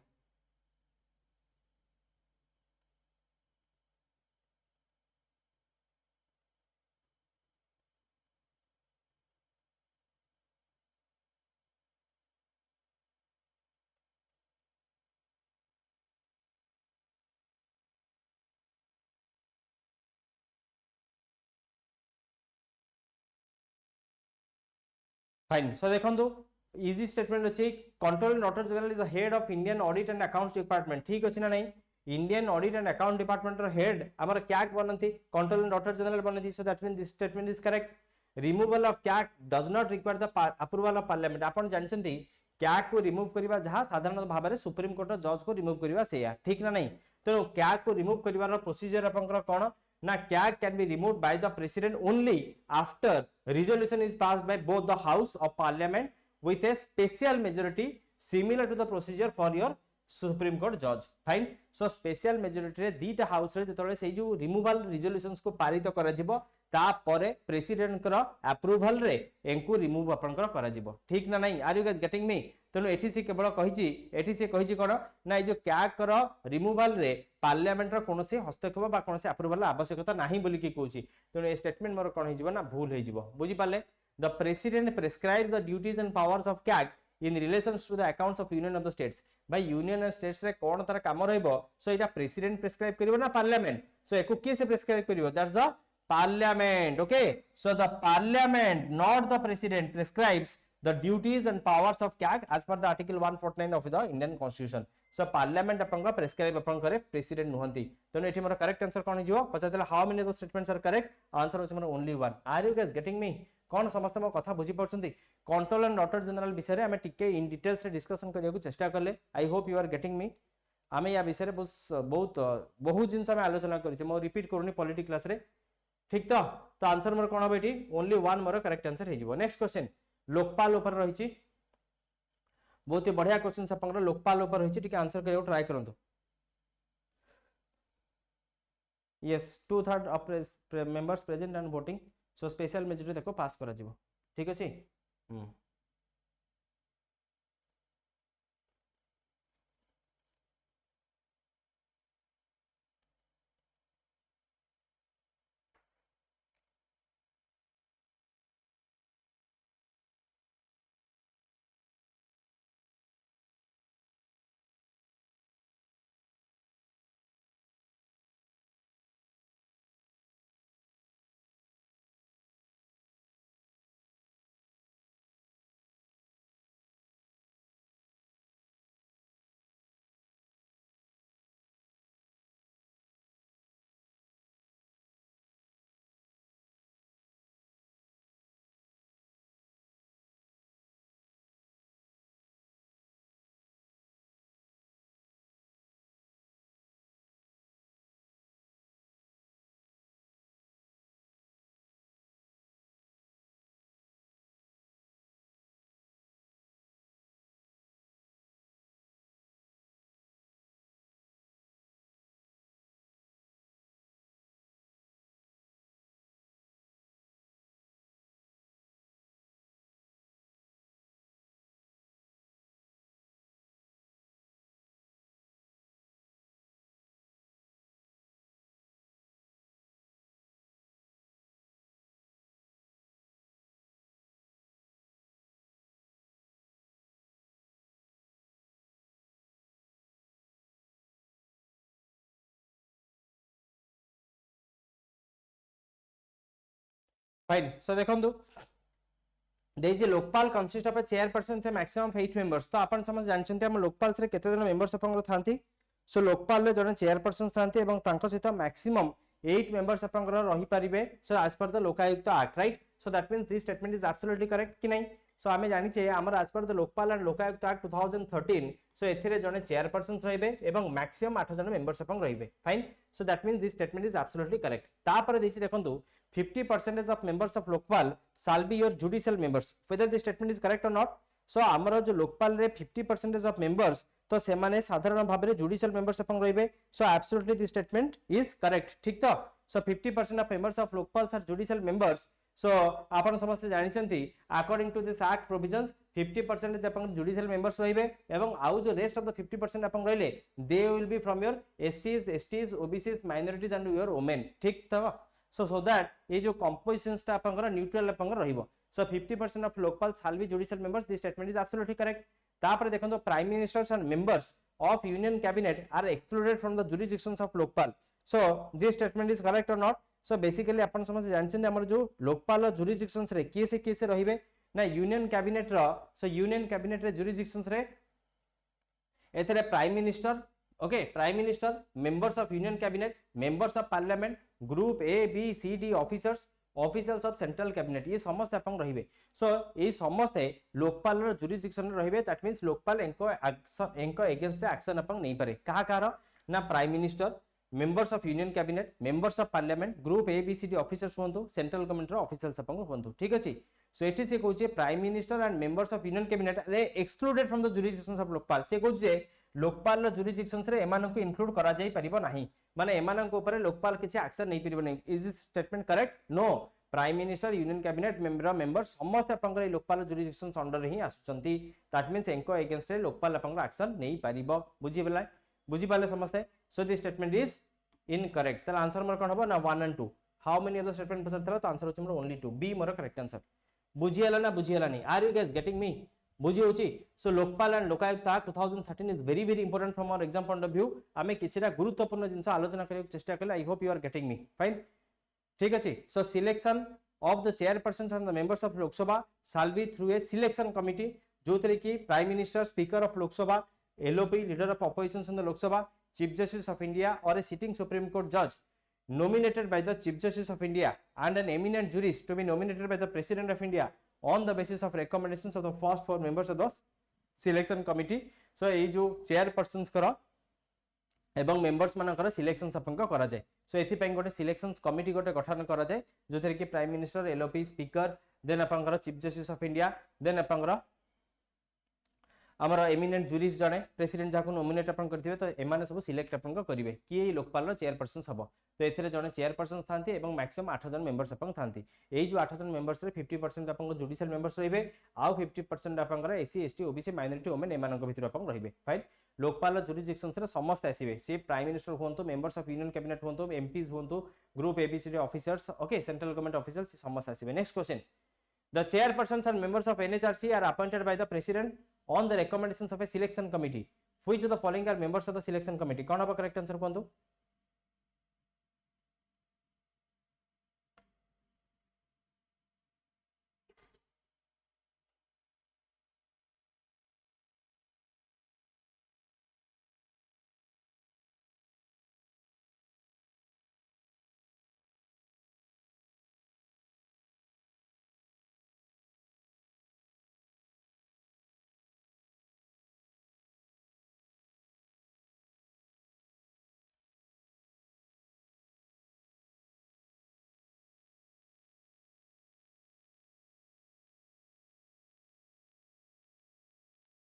fine so देखंतु इजी स्टेटमेंट अछि controller and auditor general is the head of Indian audit and accounts department ठीक अछि ना नहीं Indian audit and account department रो head हमर CAG बनंती controller and auditor general बनंती so that mean this statement is correct removal of CAG does not require the approval of parliament आपण जानचंती क्याक को रिमूव करबा जहां साधारण भाव में सुप्रीम कोर्ट जज को रिमूव करबा सेया ठीक ना नहीं तेणु क्याक को रिमूव करबार प्रोसीजर आपनकर कोन ना kayak can be removed by the president only after resolution is passed by both the house of parliament with a special majority similar to the procedure for your supreme court judge fine so special majority रे दीटा house रे जेतले से जो removal resolutions को पारित करा जिवो ता परे प्रेसिडेंट कर अप्रूवल रे एंकु रिमूव आपन करा जिवो ठीक ना नहीं are you guys getting me तेणु एठी से केवल कहिछि एठी से कहिछि कोन ना जो क्याक कर रिमूवल रे पार्लियामेंट रो कोनोसी हस्तक्षेप बा कोनोसी अप्रूवल आवश्यकता नाही बोली कि कहूछि तेणु ए स्टेटमेंट मोर कोन हिजिवो ना भूल हिजिवो बुझि पाले the president prescribes the duties and powers of CAG in relations to the accounts of union of the states भाई यूनियन एंड स्टेट्स रे कोन तार काम रहइबो सो एटा प्रेसिडेंट प्रिस्क्राइब करिवो ना पार्लियामेंट सो एको के से प्रिस्क्राइब करिवो that's the parliament okay so the parliament not the president prescribes the duties and powers of CAG as per the article 149 of the Indian constitution so parliament apanga prescribe apang करे president nuhanti तने एठी मोर correct answer कोन हिजो पछातला how many of statements are correct answer होछ मोर only one are you guys getting me कोन समस्त मो कथा बुझी पड़छंती कंट्रोलर एंड ऑडिटर जनरल विषय रे हमें टिके इन डिटेल्स रे डिस्कशन करिया को चेष्टा करले I hope you are getting me हमें या विषय रे बहुत जिंस हमें आलोचना करिसे मो रिपीट करूनी पॉलिटी क्लास रे ठीक तो आंसर मोर कोन होबे एठी only one more correct answer हिजो नेक्स्ट क्वेश्चन लोकपाल ऊपर रही बहुत ही बढ़िया क्वेश्चन आपन लोकपाल ऊपर रही ठीक आंसर करियो ट्राई करंतु yes 2/3 of members present and voting so special majority देखो पास करा जिवो ठीक अछि फाइन सो देखंतु the Lokpal consist of a chairperson the maximum 8 members तो आपण समझ जानछन्ते हम लोकपाल रे केते जन मेंबर्स अपन थांती सो लोकपाल रे जने चेयरपर्सन थांती एवं तांको सहित मैक्सिमम 8 मेंबर्स अपन रही पारिबे so as per the Lokayukta act right so that means this statement is absolutely correct कि नहीं सो आमे जानि छे हमर as per the Lokpal and Lokayukta act 2013 so एथिरे जने चेयरपर्सन रहिबे एवं मैक्सिमम 8 जन मेंबर्स अपन रहिबे fine so that means this statement is absolutely correct तापर देछि देखंतु 50% of members of Lokpal shall be your judicial members whether this statement is correct or not so हमर जो लोकपाल रे 50% ऑफ मेंबर्स तो से माने साधारण भाबरे जुडिशियल मेंबर्स अपन रहिबे so absolutely this statement is correct ठीक तो so 50% of members of Lokpal are judicial members so आपण समस्त जानिचंती according to this act provisions 50% अपन जुडिशियल मेंबर्स रहिबे एवं आउ जो रेस्ट ऑफ द 50% अपन रहिले they will be from your एससीज STs OBCs minorities and your women ठीक तो so that ये जो compositions टा अपन न्यूट्रल अपन रहिबो so 50% of Lokpal shall be judicial members this statement is absolutely correct तापर देखंतो prime ministers and members of union cabinet are excluded from the jurisdictions of Lokpal so this statement is correct or not so basically अपन समझ जानछन हमर जो Lokpal jurisdictions रे के से रहिबे ना यूनियन कैबिनेट रो सो यूनियन कैबिनेट रे जुरिडिक्शंस रे एथरे prime minister okay prime minister members of union cabinet members of parliament group A B C D officers officials of central cabinet ये समस्त अपन रहिबे सो ये समस्त लोकपाल रो जुरिडिक्शन रहिबे दैट मींस लोकपाल एंको अगेंस्ट एक्शन अपन नहीं पारे कहा कार ना prime minister members of union cabinet members of parliament group A B C D officers होंतु सेंट्रल गवर्नमेंट रो ऑफिशियल्स अपन होंतु ठीक अछि सो एठी से कहूचे prime minister and members of union cabinet रे excluded from the jurisdictions of Lokpal से कहूचे लोकपाल रो जुरिडिक्शंस रे एमान को इंक्लूड करा जाई परिबो नाही माने एमान को ऊपर लोकपाल किछि एक्शन नहीं परिबो नहीं is this statement correct no prime minister union cabinet members समस्त अपन लोकपाल जुरिडिक्शंस अंडर ही आसुचंती दैट मींस एंको अगेंस्ट रे लोकपाल अपन एक्शन नहीं परिबो बुझी पाले समस्त so this statement is incorrect तर आंसर मोर कोन हबो ना 1 and 2 how many of the statement पसर थला तो आंसर होचे मोर ओनली 2 बी मोर करेक्ट आंसर बुझियला ना बुझियला नहीं are you guys getting me बुझी होची so Lokpal and Lokayukta act 2013 is very very important from our exam point of view आमे किछरा गुरुत्वपूर्ण जिंस आलोचना करियो चेष्टा कले I hope you are getting me fine ठीक अछि so selection of the chairperson and the members of Lok Sabha shall be through a selection committee जो तरे की prime minister speaker of Lok Sabha LOP leader of opposition in the Lok Sabha chief justice of India और ए sitting supreme court जज nominated by the chief justice of India and an eminent jurist to be nominated by the president of India on the basis of recommendations of the first 4 members of the selection committee so ये जो chairpersons करो एवं members मानकर selection अपन करा जाए सो एथि पई गोटे सिलेक्शंस कमिटी गोटे गठन करा जाए जो थरे कि prime minister LOP speaker then अपन chief justice of India then अपन हमर एमिनेंट जूरिस्ट जने प्रेसिडेंट जाको नॉमिनेट अपन करथिबे तो एमाने सब सिलेक्ट अपन करिवे कि ए लोकपाल रो चेयरपर्सन हबो तो एथिरे जने चेयरपर्सन थांती एवं मैक्सिमम 8 जन मेंबर्स अपन थांती एई जो 8 जन मेंबर्स रे 50% अपन जुडिशियल मेंबर्स रहिबे आ 50% अपन SC ST OBC minority women एमान भितर अपन रहिबे फाइन लोकपाल जुरिडिक्शंस रे समस्त आसीबे से प्राइम मिनिस्टर होंतो मेंबर्स ऑफ यूनियन कैबिनेट होंतो एमपीज होंतो group A B C D officers okay central government officers समस्त आसीबे next question the chairpersons and members of NHRC are appointed by the president on the recommendations of a selection committee which of the following are members of the selection committee कौन होबा correct answer कोन दो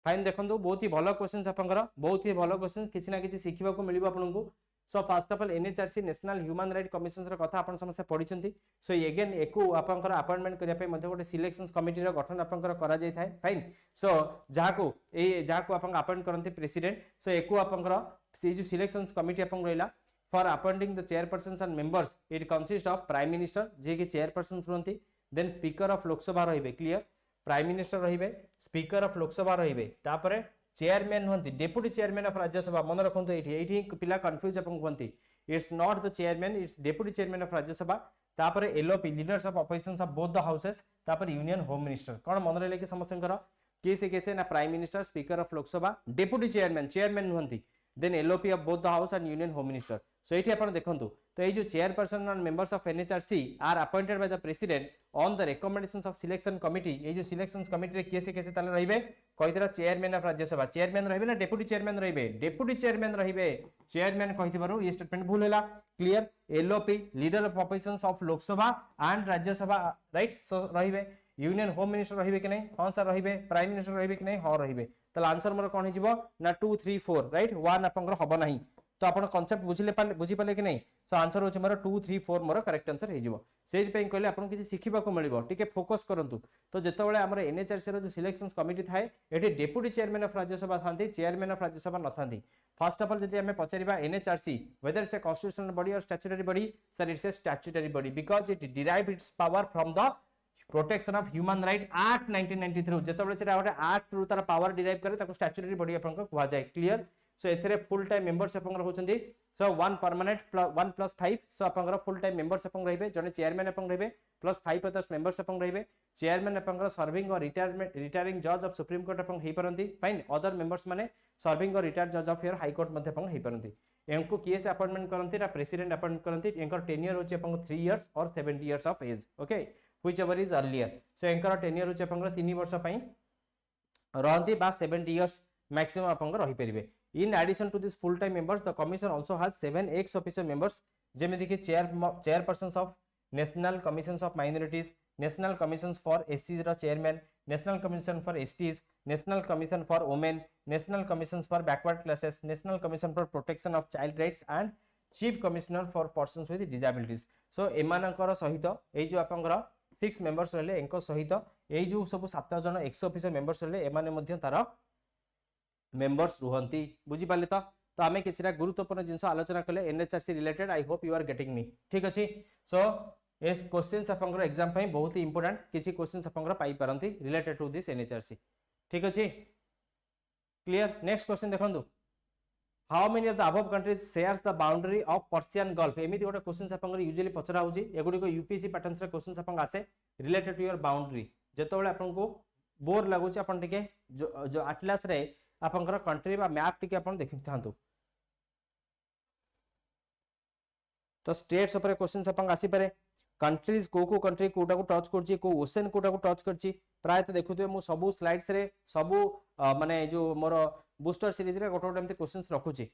fine देखंतु बहुत ही भलो questions आपनकर बहुत ही भलो questions किछि ना किछि सिखिबा को मिलिबो आपनकु so first of all NHRC national human right commission रो कथा आपन समस्त पढिचंती सो अगेन एको आपनकर अपॉइंटमेंट करिया पे मध्ये गोटे सिलेक्शंस कमिटी रो गठन आपनकर करा जाय थाए फाइन सो जाको आपन अपॉइंट करंती प्रेसिडेंट सो एको आपनकर से जो सिलेक्शंस कमिटी आपन रहिला for appointing the chairpersons and members it consist of prime minister जे के चेयरपर्सन रहंती देन स्पीकर ऑफ लोकसभा रहिबे क्लियर प्राइम मिनिस्टर रहिबे स्पीकर ऑफ लोकसभा रहिबे तापरे चेयरमैन होंती डेप्यूटी चेयरमैन ऑफ राज्यसभा मन रखंतु एठी पिला कंफ्यूज अपन होंती it's not the chairman it's deputy chairman of Rajya Sabha तापर LOP leaders of oppositions of both the houses, तापर यूनियन होम मिनिस्टर कोन मन रे कि समस्तंकर केसे ना prime minister speaker of Lok Sabha deputy chairman नुहंती then LOP of both the house and union home minister. So एठी आपण देखंतु तो ये जो chairperson and members of NHRC are appointed by the president on the recommendations of selection committee. ये जो selection committee रे केसे ताले रहिबे कहितरा चेयरमैन ऑफ राज्यसभा चेयरमैन रहिबे ना डेप्यूटी चेयरमैन रहिबे चेयरमैन कहितबारो ये स्टेटमेंट भूल हैला clear. LOP leader of oppositions of Lok Sabha and Rajya Sabha right so रहिबे। यूनियन होम मिनिस्टर रहिबे कि नहीं हां सर रहिबे। प्राइम मिनिस्टर रहिबे कि नहीं हां रहिबे। तले आंसर मोर कोन हिजिबो ना 2 3 4 राइट 1 आपनकर हबो नाही। तो आपण कांसेप्ट बुझी पाले कि नहीं सो आंसर होचे मोर 2 3 4 मोर करेक्ट आंसर हिजिबो। सेहि पई कहले आपण किछि सिखिबा को मिलिबो टिके फोकस करंतु। तो जेतेबेले हमर एनएचआरसी रो जो सिलेक्शंस कमिटी थाए एठी डेप्यूटी चेयरमैन ऑफ राज्यसभा थांती चेयरमैन ऑफ राज्यसभा नथांती। फर्स्ट ऑफ ऑल जदि हमें पचारिबा NHRC whether it's a constitutional body or statutory body sir it's a statutory body because it derive its power from the protection of human right act 1993 जेतेबेले सेटा गोटे act रु तार power derive करे ताको स्टैट्यूटरी बॉडी आपन को कुआ जाय क्लियर। सो एथरे फुल टाइम मेंबर्स आपन होचंदी सो 1 परमानेंट 1 + 5 सो आपन फुल टाइम मेंबर्स आपन रहिबे जने चेयरमैन आपन रहिबे प्लस 5 अदर्स मेंबर्स आपन रहिबे। चेयरमैन आपन सर्विंग और रिटायरिंग जज ऑफ सुप्रीम कोर्ट आपन हेई परंती फाइन अदर मेंबर्स माने सर्विंग और रिटायर्ड जज ऑफ योर हाई कोर्ट मध्ये आपन हेई परंती। एंको किए से अपॉइंटमेंट करंती रा प्रेसिडेंट अपॉइंट करंती एंकर टेन्योर होचे आपन 3 इयर्स और 70 years of age okay whichever is earlier. So एंकर टेन्योर होचे आपन 3 वर्ष पई रहंती बा 70 इयर्स मैक्सिमम आपन रहि परिबे। In addition to this full-time members, the commission also has 7 ex-officio members, जेमें देखिए chairpersons of national commissions of minorities, national commissions for SCs रा chairman, national commission for STs, national commission for women, national commissions for backward classes, national commission for protection of child rights and chief commissioner for persons with disabilities। So एमानकर सहित ए जो आपनकर 6 members रहले एंको सहित ए जो सब 7 जन ex-officio members रहले एमाने मध्य तार मेंबर्स रुहंती बुझी पाले। तो आमे किछरा गुरुत्वपूर्ण जिंस आलोचना कले NHRC related. I hope you are getting me ठीक अछि। सो एस क्वेश्चंस आपनकर एग्जाम पई बहुत ही इंपोर्टेंट किछि क्वेश्चंस आपनकर पाई परंती रिलेटेड टू दिस एनएचआरसी ठीक अछि क्लियर। नेक्स्ट क्वेश्चन देखंतु how many of the above countries shares the boundary of Persian gulf. एमिति गोटे क्वेश्चंस आपनकर यूजुअली पचरा होची एगुडी को यूपीएससी पैटर्न्स रे क्वेश्चंस आपन आसे रिलेटेड टू योर बाउंड्री। जेतोबेले आपनको बोर लागुची आपन टिके जो एटलास रे आपनकर कंट्री बा मैप टिके आपन देखिथांतु। तो स्टेट्स ऊपर क्वेश्चंस आपन आसी पारे कंट्रीज को कंट्री कोटा को टच करची को ओशन कोटा को टच करची प्राय तो देखुथबे मु सब स्लाइड्स रे सब माने जो मोर बूस्टर सीरीज रे गोटे गोटे एमती क्वेश्चंस रखुची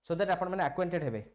सो दैट आपन माने एक्वेंटेड हेबे।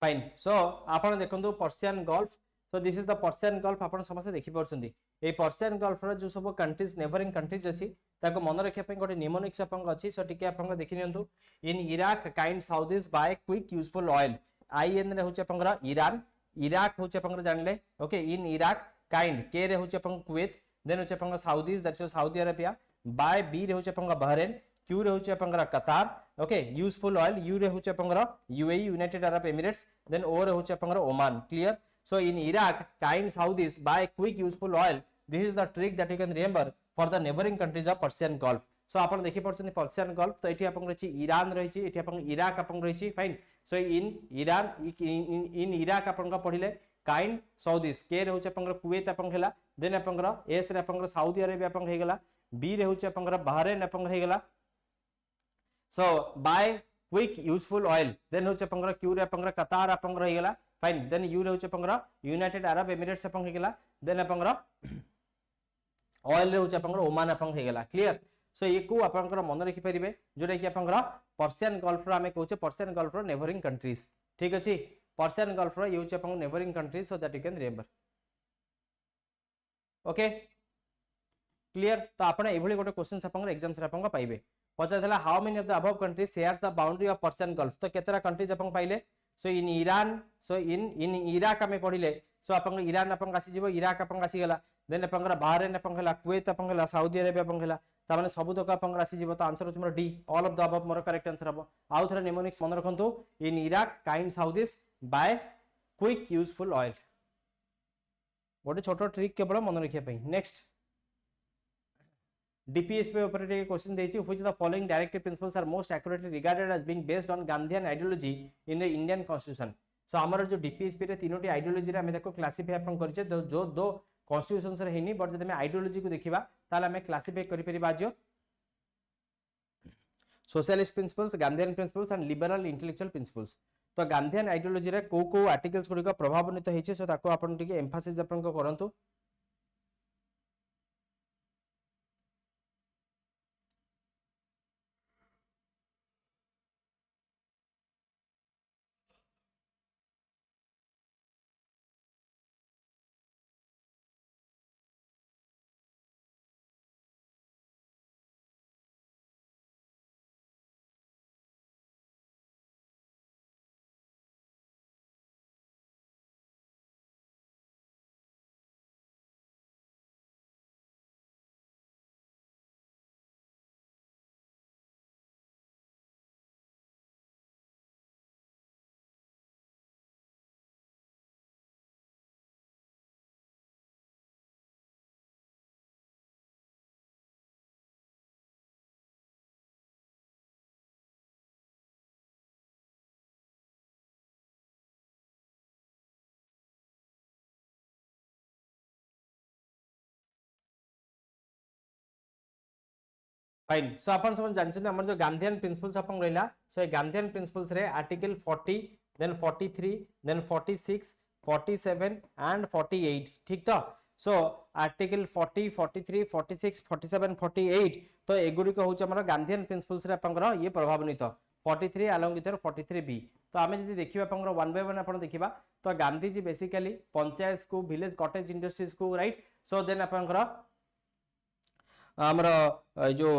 फाइन सो आपण देखंतु Persian gulf. So this is the Persian gulf आपण समस्त देखि परछंती। ए पर्शियन गल्फ रो जो सब कंट्रीज नेबरिंग कंट्रीज अछि ताको मन रखिया पय गोटे निमोनिक्स आपण अछि सो टिके आपण देखि नियंतु। In Iraq kind south by quick useful oil IN रे होचे आपण ईरान इराक होचे आपण जानले ओके। इन इराक काइंड के रे होचे आपण कुवैत देन होचे आपण Saudis that's Saudi Arabia by B रे होचे आपण बहरेन क्यू रे होचे आपण कतार ओके। यूजफुल ऑयल यू रे होचे आपण UAE united Arab Emirates then O रे होचे आपण Oman clear. So in Iraq kind Saudis by quick useful oil this is the trick that you can remember for the neighbouring countries of Persian gulf. So आपण देखि परछन Persian gulf तो एठी आपण रहिछि Iran रहिछि एठी आपण इराक आपण रहिछि fine. So in Iran in Iraq आपण पढिले काइंड साउदीज के रे होचे आपण कुवैत आपण हेला देन आपण एस रे आपण सऊदी अरेबिया आपण हे गेला बी रे होचे आपण बहरेन आपण हे गेला। So by quick useful oil then होचे आपण क्यू रे आपण कतार आपण रहि गेला फाइन देन यू रे होचे आपण यूनाइटेड अरब एमिरेट्स आपण हे गेला देन आपण ऑयल रे होचे आपण ओमान आपण हे गेला क्लियर। सो ये को आपण मन रखि परिबे जोटा कि आपण पर्शियन गल्फ रो हमें कहूचे पर्शियन गल्फ रो नेबरिंग कंट्रीज ठीक अछि। पर्शियन गल्फ रो ये होचे आपण neighbouring countries so that you can remember okay clear. तो आपण एभली गोटे क्वेश्चंस आपण एग्जाम्स रे आपण पाइबे पचारला how many of the above countries shares the boundary of Persian gulf. तो केतरा कंट्रीज आपण पाइले सो in Iran so in Iraq हमें पढिले सो आपन ईरान आपन आसी जिवो इराक आपन आसी गेला देन आपन बहरीन आपन हला कुवैत आपन हला सऊदी अरेबिया आपन हला ता माने सब तक आपन आसी जिवो तो आंसर होछ मोर D all of the above मोर करेक्ट आंसर हबो आउ थरा निमोनिक्स मन रखंतु in Iraq kind Saudis by quick useful oil गोटे छोटो ट्रिक केवल मन रखिया पई नेक्स्ट DPSP ऊपर एक क्वेश्चन देछि which the following directive principles are most accurately regarded as being based on Gandhian ideology in the Indian constitution so हमर जो DPSP रे तीनोटी आइडियोलॉजी रे हम देखो क्लासिफाई अपन करछे जो दो कॉन्स्टिट्यूशन रे हेनी बट जदि हम आइडियोलॉजी को देखिबा ताले हम क्लासिफाई करि परिबा जो socialist principles Gandhian principles and liberal intellectual principles तो गांधीयन आइडियोलॉजी रे को आर्टिकल्स गुडी को प्रभावान्वित हेछि सो ताको अपन टिके एम्फासिस अपन को करंतु फाइन सो अपन सब जानछन हमर जो गांधीयन प्रिंसिपल्स अपन रहला सो गांधीयन प्रिंसिपल्स रे आर्टिकल 40 देन 43 देन 46 47 एंड 48 ठीक तो सो आर्टिकल 40 43 46 47 48 तो एगुडी को होछ हमर गांधीयन प्रिंसिपल्स रे अपन ये प्रभावान्वित 43 अलोंग विथ 43 बी तो आमे जदी देखिबा अपन वन बाय वन अपन देखिबा तो गांधी जी बेसिकली पंचायत को विलेज कॉटेज इंडस्ट्रीज को राइट सो देन अपन हमर जो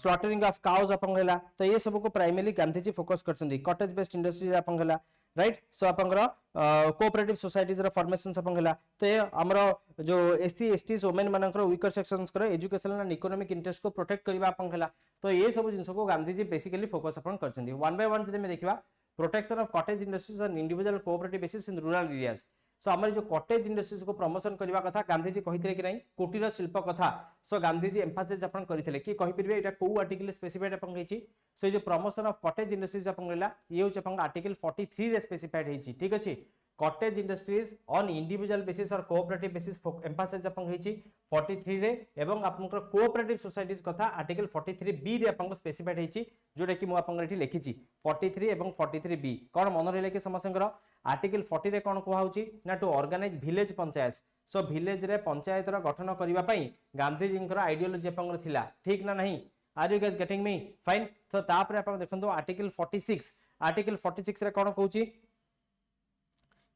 स्लॉटरिंग ऑफ काउज अपन हला तो ये सब को प्राइमरी गांधी जी फोकस करछंदी कॉटेज बेस्ड इंडस्ट्रीज अपन हला राइट सो अपन कोऑपरेटिव सोसाइटीज रो फॉर्मेशन अपन हला तो ये हमर जो एससी एसटी वुमेन मानकर वीकर सेक्शंस करो एजुकेशनल एंड इकोनॉमिक इंटरेस्ट को प्रोटेक्ट करबा अपन हला तो ये सब जिंस को गांधी जी बेसिकली फोकस अपन करछंदी वन बाय वन जदि में देखिबा protection of cottage industries on individual cooperative basis in rural areas so हमर जो कॉटेज इंडस्ट्रीज को प्रमोशन करबा कथा गांधी जी कहिथिले कि नै कुटीर शिल्प कथा सो गांधी जी एम्फासिस अपन करिथिले कि कहि परबे एटा को आर्टिकल स्पेसिफाइड अपन हेछि सो जो प्रमोशन ऑफ कॉटेज इंडस्ट्रीज अपन लेला ये होछ अपन आर्टिकल 43 रे स्पेसिफाइड हेछि ठीक अछि cottage industries on individual basis और कोऑपरेटिव बेसिस एम्फासिस अपन हेछि 43 रे एवं आपनकर कोऑपरेटिव सोसाइटीज कथा आर्टिकल 43 बी रे अपन स्पेसिफाइड हेछि जोटा कि मु अपन एठी लिखिछि 43 एवं 43 बी कोन मन रहले कि समस्यंकर आर्टिकल 40 रे कोन कोहा होछि ना to organise village panchayat so village रे पंचायत रो गठन करिवा पई गांधी जी आइडियोलॉजी अपन थिला ठीक ना नहीं are you guys getting me fine तो तापर अपन देखंतो आर्टिकल 46 रे कोन कहूछि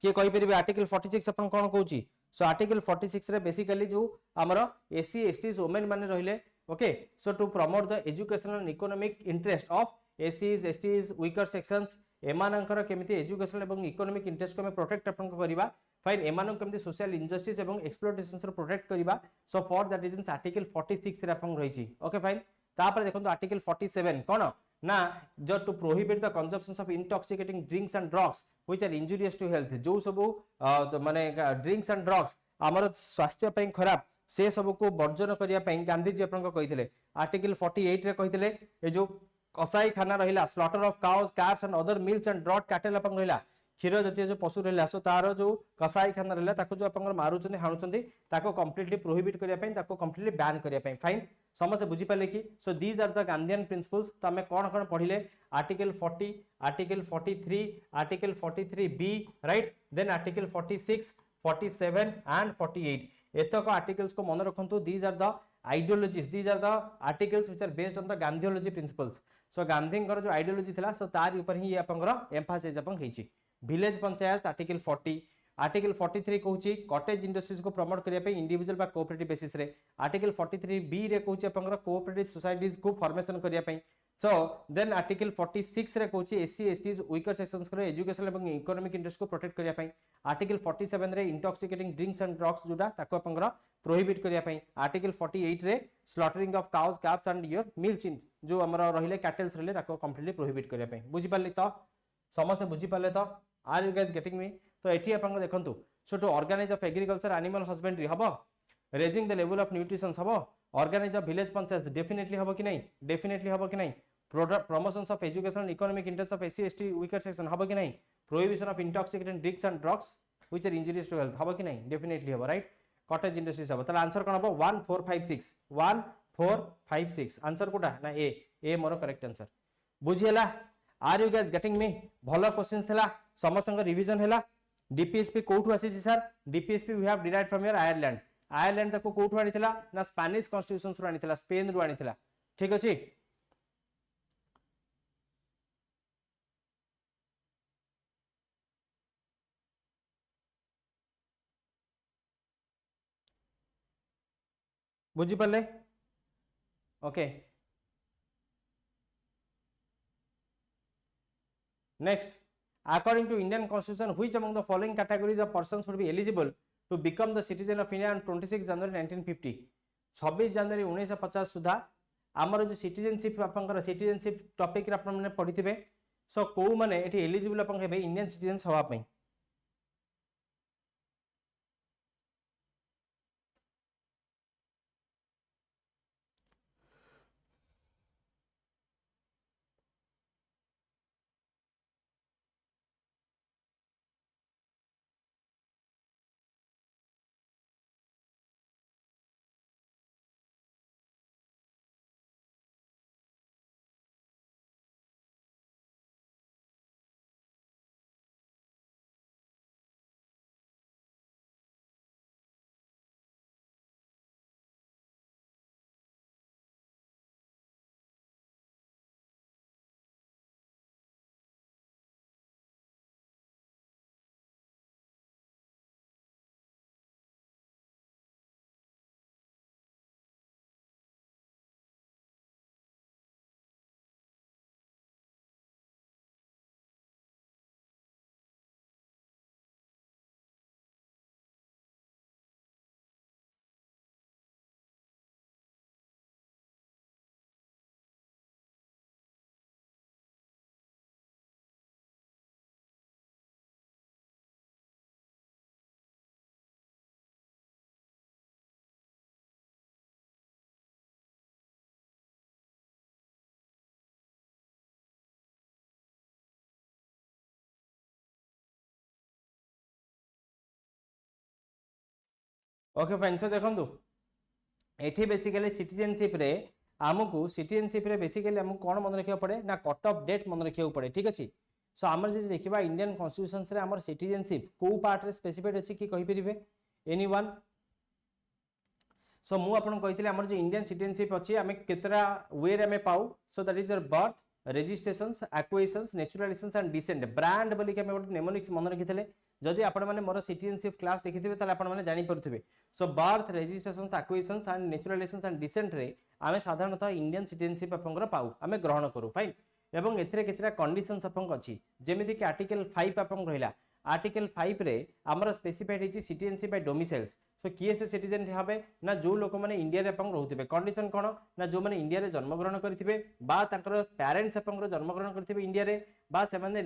के कहि परिबे आर्टिकल 46 अपन कोन कहूछि सो आर्टिकल 46 रे बेसिकली जो हमरो एससी एसटी वुमेन माने रहिले okay so to promote the educational and economic interest of एससीज एसटीज वीकर सेक्शंस एमानंकर केमिति एजुकेशनल एवं इकोनॉमिक इंटरेस्ट को हम प्रोटेक्ट अपन करिबा फाइन एमानं केमिति सोशल इंजस्टिस एवं एक्सप्लॉयटेशन से प्रोटेक्ट करिबा so for that reasons article 46 रे अपन रहिछि ओके फाइन तापर देखंतो आर्टिकल 47 कोन ना जो to prohibit the consumption of intoxicating drinks and drugs which are injurious to health जो सब माने ड्रिंक्स एंड ड्रग्स हमर स्वास्थ्य पई खराब से सब को वर्जन करिया पई गांधी जी अपन को कहिथिले आर्टिकल 48 रे कहिथिले ए जो कसाई खाना रहिला slaughter of cows cats and other milks and drought cattle अपन रहिला क्षीर जतिय जो पशु रहिला सो तारो जो कसाई खाना रहिला ताको जो अपन मारुचंदी हाणुचंदी ताको कंप्लीटली प्रोहिबिट करिया पई ताको कंप्लीटली बैन करिया पई फाइन समझ बुझी पाले कि so these are the Gandhian principles तो हमें कौन पढ़िले article 40 article 43 article 43 B right then article 46 47 and 48 एतक आर्टिकल्स को मन रखंतु these are the ideologies these are the articles which are based on the Gandhi ideology principles so Gandhi जो आइडियोलॉजी थिला सो तार ऊपर ही आपनकर एम्फासिस अपन हेछि विलेज पंचायत आर्टिकल 40 आर्टिकल 43 कहूची कॉटेज इंडस्ट्रीज को प्रमोट करिया पे इंडिविजुअल बा कोऑपरेटिव बेसिस रे आर्टिकल 43 बी रे कहूची आपनकर कोऑपरेटिव सोसाइटीज को फॉर्मेशन करिया पे सो देन आर्टिकल 46 रे कहूची एससी एसटीज वीकर सेक्शंस को एजुकेशन एवं इकोनॉमिक इंटरेस्ट को प्रोटेक्ट करिया पई आर्टिकल 47 रे इंटॉक्सिकेटिंग ड्रिंक्स एंड ड्रग्स जोडा ताको आपनकर प्रोहिबिट करिया पई आर्टिकल 48 रे slaughtering of cows caps and your milk in जो हमर रहिले कैटल्स रहिले ताको कंप्लीटली प्रोहिबिट करिया पई बुझी पाली तो समस्त बुझी पाले तो are you guys getting me तो एठी आपन देखंतु so to organise of agriculture animal husbandry हबो raising the level of nutrition हबो organise of village panchayat definitely हबो कि नहीं डेफिनेटली हबो कि नहीं promotions of education and economic interest of SC ST weaker section हबो कि नहीं prohibition of intoxicating drinks and drugs which are injurious to health हबो कि नहीं डेफिनेटली हबो राइट कॉटेज इंडस्ट्रीज हबो ताला आंसर कोन हबो 1456 1456 आंसर कोटा ना ए मोर करेक्ट आंसर बुझियला are you guys getting me भलो क्वेश्चंस थला समस्त रिवीजन हैला डीपीएसपी कोठु आसी छी सर DPSP we have derived from your Ireland तको कोठु आनिथिला ना स्पेनिश कॉन्स्टिट्यूशन रु आनिथिला स्पेन रु आनिथिला ठीक अछि बुझी पाले okay next according to Indian constitution which among the following categories of persons would be eligible to become the citizen of India on 26 January 1950 26 January 1950 सुधा आमर जो सिटीजनशिप आपनकर सिटीजनशिप टॉपिक रे आपन माने पढिथिबे सो को माने एठी एलिजिबल आपन हेबे इंडियन सिटीजन हवा पई ओके फाइन सो देखंतु एठी बेसिकली सिटीजनशिप रे बेसिकली हमको कोन मन रखिया पड़े ना कट ऑफ डेट मन रखिया पड़े ठीक अछि सो हमर जदि देखिबा इंडियन कॉन्स्टिट्यूशन रे हमर सिटीजनशिप को पार्ट रे स्पेसिफाइड अछि कि कहि परिबे एनीवन सो मु आपन कहितले हमर जो इंडियन सिटीजनशिप अछि हमें केतरा वे रे हमें पाऊ so that is your birth registrations acquisitions naturalisations and descent brand बोली के हमें गोटे नेमोनिक्स मन रखितले जदि आपण माने मोर सिटीजनशिप क्लास देखिथिबे ताले आपण माने जानि परथुबे so birth registrations acquisitions and naturalisations and descent रे आमे साधारणतः इंडियन सिटीजनशिप आपनकर पाऊ आमे ग्रहण करू फाइन एवं एथिरे किछरा कंडीशंस आपन अछि जेमिति कि आर्टिकल 5 आपन रहिला आर्टिकल 5 रे हमर स्पेसिफाइड अछि सिटीजनशिप बाय डोमिसाइल्स सो किए से सिटीजन हबे ना जो लोक माने इंडिया रे आपन रहउथिबे कंडीशन कोन ना जो माने इंडिया रे जन्म ग्रहण करथिबे बा तांकर पेरेंट्स आपन जन्म ग्रहण करथिबे इंडिया रे बा से माने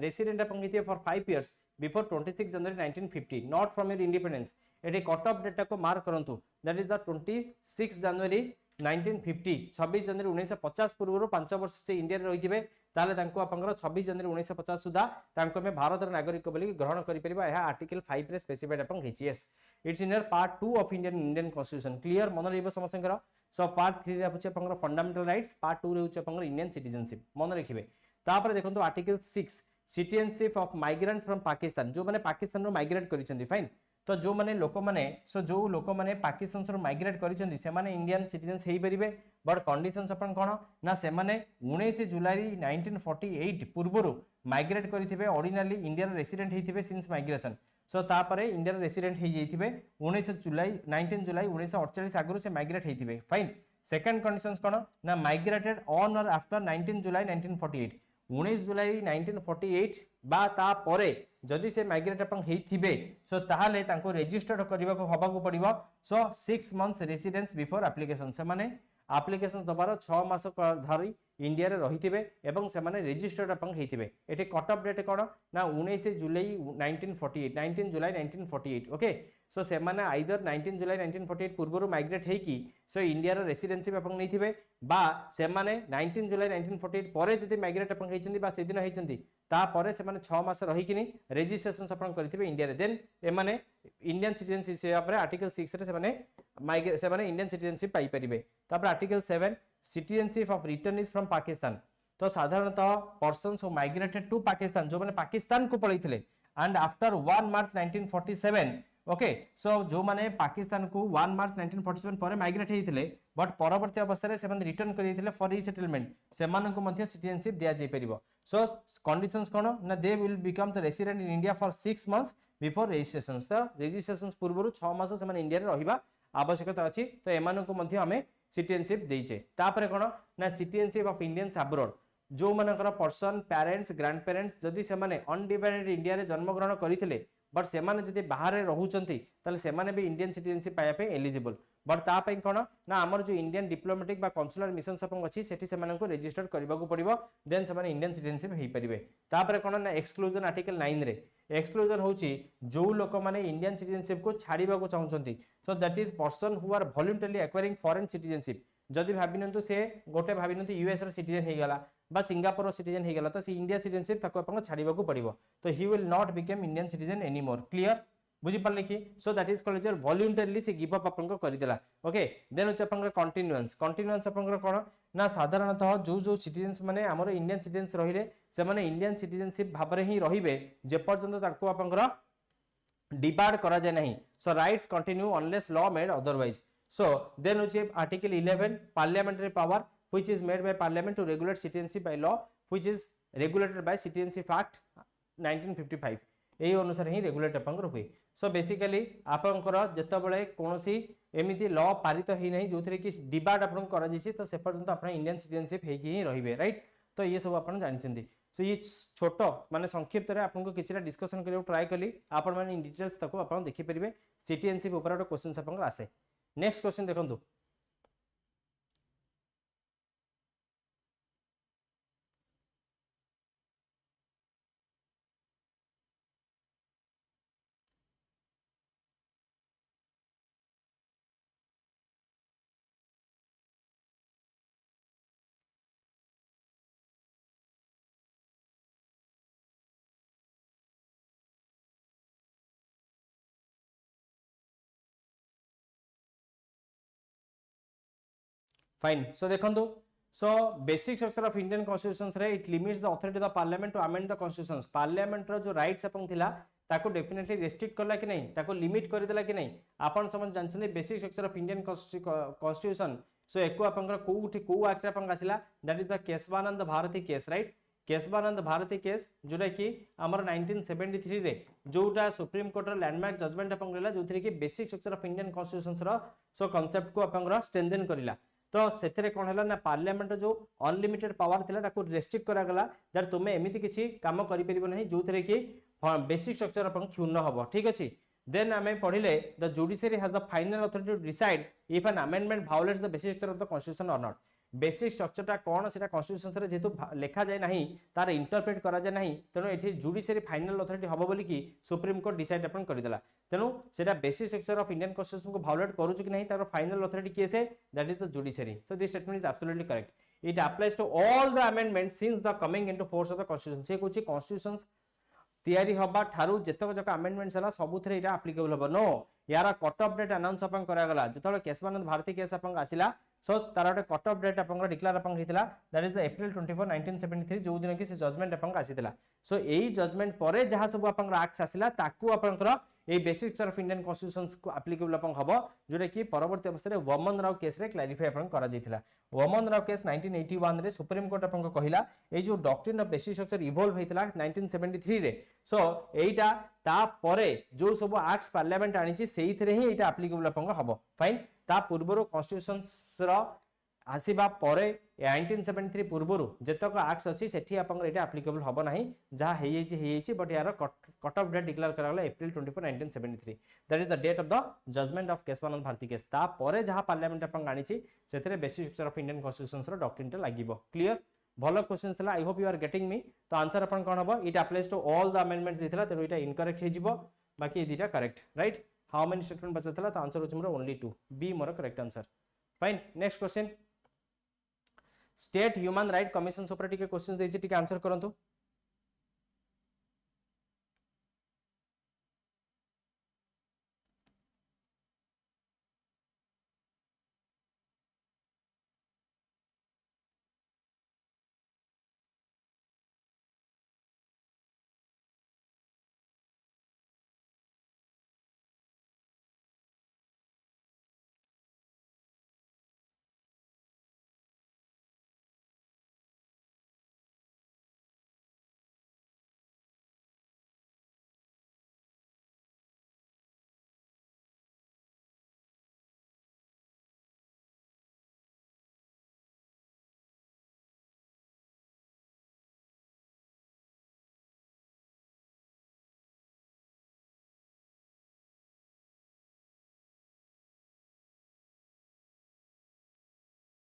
रेसिडेंट आपन हिथिबे for 5 years before 26 January 1950 not from your independence एटे कट ऑफ डेट को मार्क करंतु that is the 26 January 1950 26 January 1950 पूर्व 5 वर्ष से इंडिया रे रहिथिबे ताले तांको आपनकर 26 जनवरी 1950 सुधा तांको में भारत रे नागरिक बोली ग्रहण करि परिबा यह आर्टिकल 5 रे स्पेसिफाइड आपन हिची yes it's in your part 2 of Indian constitution clear मन रहिबो समस्तंकर सो पार्ट 3 रे आपुचे आपनकर फंडामेंटल राइट्स पार्ट 2 रे होचे आपनकर इंडियन सिटीजनशिप मन रखिबे तापर देखंतु article 6 citizenship of migrants from Pakistan जो माने पाकिस्तान रो माइग्रेट करिसेंती फाइन तो जो माने लोक माने सो जो लोक माने पाकिस्तान रो माइग्रेट करिसेंती से माने इंडियन सिटीजन्स हेई परिबे बट कंडीशंस अपन कोन ना से माने 19 जुलाई 1948 पूर्वरो माइग्रेट करिथिबे ऑर्डिनरी इंडियन रेसिडेंट हेइथिबे सिंस माइग्रेशन सो तापरे इंडियन रेसिडेंट हेइ जैथिबे 19 जुलाई 1948 आगरो से माइग्रेट हेइथिबे फाइन सेकंड कंडीशंस कोन ना माइग्रेटेड ऑन और आफ्टर 19 जुलाई 1948 19 जुलाई 1948 बा ता परे जदि से माइग्रेट अपन हेथिबे सो ताहाले तांको रजिस्टर्ड करबा को हबा को पड़िबो सो 6 मंथ्स रेसिडेंस बिफोर एप्लीकेशन से माने एप्लीकेशन दबार 6 मास धरी इंडिया रे रहिथिबे एवं से माने रजिस्टर्ड अपन हेथिबे एठी कट ऑफ डेट कोन ना 19 जुलाई 1948 19 जुलाई 1948 ओके सो से माने either 19 July 1948 पूर्वरु migrate हेकी so India रो रेसिडेंसी अपन नैथिबे बा से माने 19 जुलाई 1948 परे जति माइग्रेट अपन हेचंदी बा सेदिन हेचंदी ता परे से माने 6 मास रहिकिनी रजिस्ट्रेशन अपन करथिबे इंडिया रे देन ए माने इंडियन सिटीजनशिप से अपरे आर्टिकल 6 रे से माने माइग्रेट से माने इंडियन सिटीजनशिप पाई परिबे तापर article 7 citizenship of returnees from Pakistan तो साधारणतः persons who migrated to Pakistan जो माने पाकिस्तान को पळैथिले and after 1 March 1947 okay so जो माने पाकिस्तान को 1 मार्च 1947 पर माइग्रेट हेथिले बट परवर्ती अवस्था रे से माने रिटर्न करिथिले फॉर रीसेटलमेंट से माने को मध्ये सिटीजनशिप दिया जाय परिबो सो कंडीशंस कोन ना they will become the resident in India for 6 months before registration तो रजिस्ट्रेशन पूर्व 6 मास से माने इंडिया रे रहिबा आवश्यकता अछि तो एमानो को मध्ये हमें सिटीजनशिप देइचे तापरे कोन ना सिटीजनशिप ऑफ इंडियंस अब्रॉड जो मानकर पर्सन पेरेंट्स ग्रैंड पेरेंट्स जदि से माने अनडिवाइडेड इंडिया रे जन्म ग्रहण करिथिले बट से माने जदि बाहर रहउचंती तले से माने भी इंडियन सिटीजनशिप पाया पे एलिजिबल बट ता पे कोन ना हमर जो इंडियन डिप्लोमेटिक बा कन्सुलर मिशन सपंग अछि सेठी से माने को रजिस्टर करबा को पड़िबो देन से माने इंडियन सिटीजनशिप हेई परिबे तापरे कोन ना एक्सक्लूजन आर्टिकल 9 रे एक्सक्लूजन होची जो लोक माने इंडियन सिटीजनशिप को छाड़ीबा को चाहुचंती तो that is person who are voluntarily acquiring foreign citizenship जदि भाबिनंतु से गोटे भाबिनंतु यूएस रो सिटीजन हे गला बा सिंगापुर रो सिटीजन हे गला तो से इंडिया सिटीजनशिप ताको अपन छाड़ीबा को पड़िबो तो he will not become Indian citizen any more clear बुझी पाले कि so that is called as voluntarily से गिव अप अपन को करि देला ओके देन उच अपन कंटीन्यूअंस अपन कोन ना साधारणतः जो सिटीजन्स माने हमर इंडियन सिटीजन्स रहिले से माने इंडियन सिटीजनशिप भाबरे ही रहिबे जे पर्यंत ताको अपन डिबार्ड करा जाय नहीं so rights continue unless law made otherwise so then which article 11 parliamentary power which is made by parliament to regulate citizenship by law which is regulated by citizenship act 1955 एही अनुसार ही regulate आपनकर हुए so basically आपनकर जेतबेले कोनोसी एमिति law पारित हेई नहीं जोथरे कि डिबार्ड आपन करा जिछि तो से पर्यंत आपन इंडियन सिटीजनशिप हेई कि रहिबे राइट तो ये सब आपन जानिछन्ती सो ये छोट माने संक्षिप्त रे आपन को किछरा डिस्कशन करियो ट्राई कली आपन माने इन डिटेल्स तको आपन देखि परिबे सिटीजनशिप ऊपर क्वेश्चन आपन आसे नेक्स्ट क्वेश्चन देखंतु फाइन सो देखंतु so basic structure of Indian constitutions रे it limits the authority of the parliament to amend the constitutions parliament रो जो राइट्स अपन थिला ताको डेफिनेटली रेस्ट्रिक्ट करला कि नहीं ताको लिमिट कर देला कि नहीं आपण समझ जानछन basic structure of Indian constitution so एको आपनकर कोउठी को एक्ट अपन आसिला that is the Keshavananda Bharati case right Keshavananda Bharati case जोटा कि हमर 1973 रे जोटा सुप्रीम कोर्ट रो लैंडमार्क जजमेंट अपन लेला जोथरे कि basic structure of Indian constitutions रो सो कांसेप्ट को अपन स्ट्रेंथन करिला तो सेथरे कोन हला ना पार्लियामेंट जो अनलिमिटेड पावर थिला ताको रेस्ट्रिक्ट करा गला दैट तुमे एमिति किछि काम करि परिबो नहीं जोथरे कि बेसिक स्ट्रक्चर अपन क्षुण्ण हबो ठीक अछि देन हमें पढिले the judiciary has the final authority to decide if an amendment violates the basic structure of the constitution or not basic स्ट्रक्चरटा कोन सेटा कॉन्स्टिट्यूशन रे जेतु लेखा जाय नाही तार इंटरप्रेट करा जाय नाही तनो एठी जुडिशियरी फाइनल अथॉरिटी हबो बोली कि सुप्रीम कोर्ट डिसाइड अपन करि देला तनो सेटा basic structure of Indian constitution को वायोलेट करू कि नहीं तार फाइनल अथॉरिटी के से that is the judiciary so this statement is absolutely correct it applies to all the amendments since the coming into force of the constitution से कुछ constitution तैयारी हबा ठारू जतक जक अमेंडमेंट्स हला सबुथरे इटा एप्लीकेबल हबो नो यारा कट ऑफ डेट अनाउंस अपन करा गला जतले केशवानंद भारती केस अपन आसिला सो तार कट ऑफ डेट अपन डिक्लेयर अपन हितला दैट इज द अप्रैल 24 1973 जो दिन कि से जजमेंट अपन आसीतला सो एई जजमेंट परे जहा सब अपन एक्ट्स आसिला ताकू अपन a basic structure of Indian constitutions को एप्लीकेबल अपन हबो जोरे कि परवर्ती अवस्था रे वमन राव केस रे क्लैरिफाई अपन करा जैतिला वमन राव केस 1981 रे सुप्रीम कोर्ट अपन कहिला ए जो doctrine of basic structure evolve हेतिला 1973 रे सो एइटा ता परे जो सब एक्ट्स पार्लियामेंट आनिछि सेहि थरे ही एइटा एप्लीकेबल अपन हबो फाइन ता पूर्वरो कॉन्स्टिट्यूशंस रो आसीबा परे 1973 पूर्वरु जेतक एक्ट्स अछि सेठी आपन एटा एप्लीकेबल हबो नाही जहा हेई बट यार कट ऑफ डेट डिक्लेयर कराला April 24 1973 that is the date of the judgement of Keshavananda Bharati case ता परे जहा पार्लियामेंट आपन गानिछि सेतरे basic structure of Indian constitution रो डॉक्ट्रिन टा लागिबो क्लियर भलो क्वेश्चन थला I hope you are getting me तो आंसर अपन कोन हबो it applies to all the amendments दिथला तेरो इटा इनकरेक्ट हे जिवो बाकी ए दिटा correct right how many statement बचतला तो आंसर होछ मोर ओनली 2 बी मोर correct answer fine next question state human right commission ऊपर टिके क्वेश्चन देछि टिके आंसर करंतु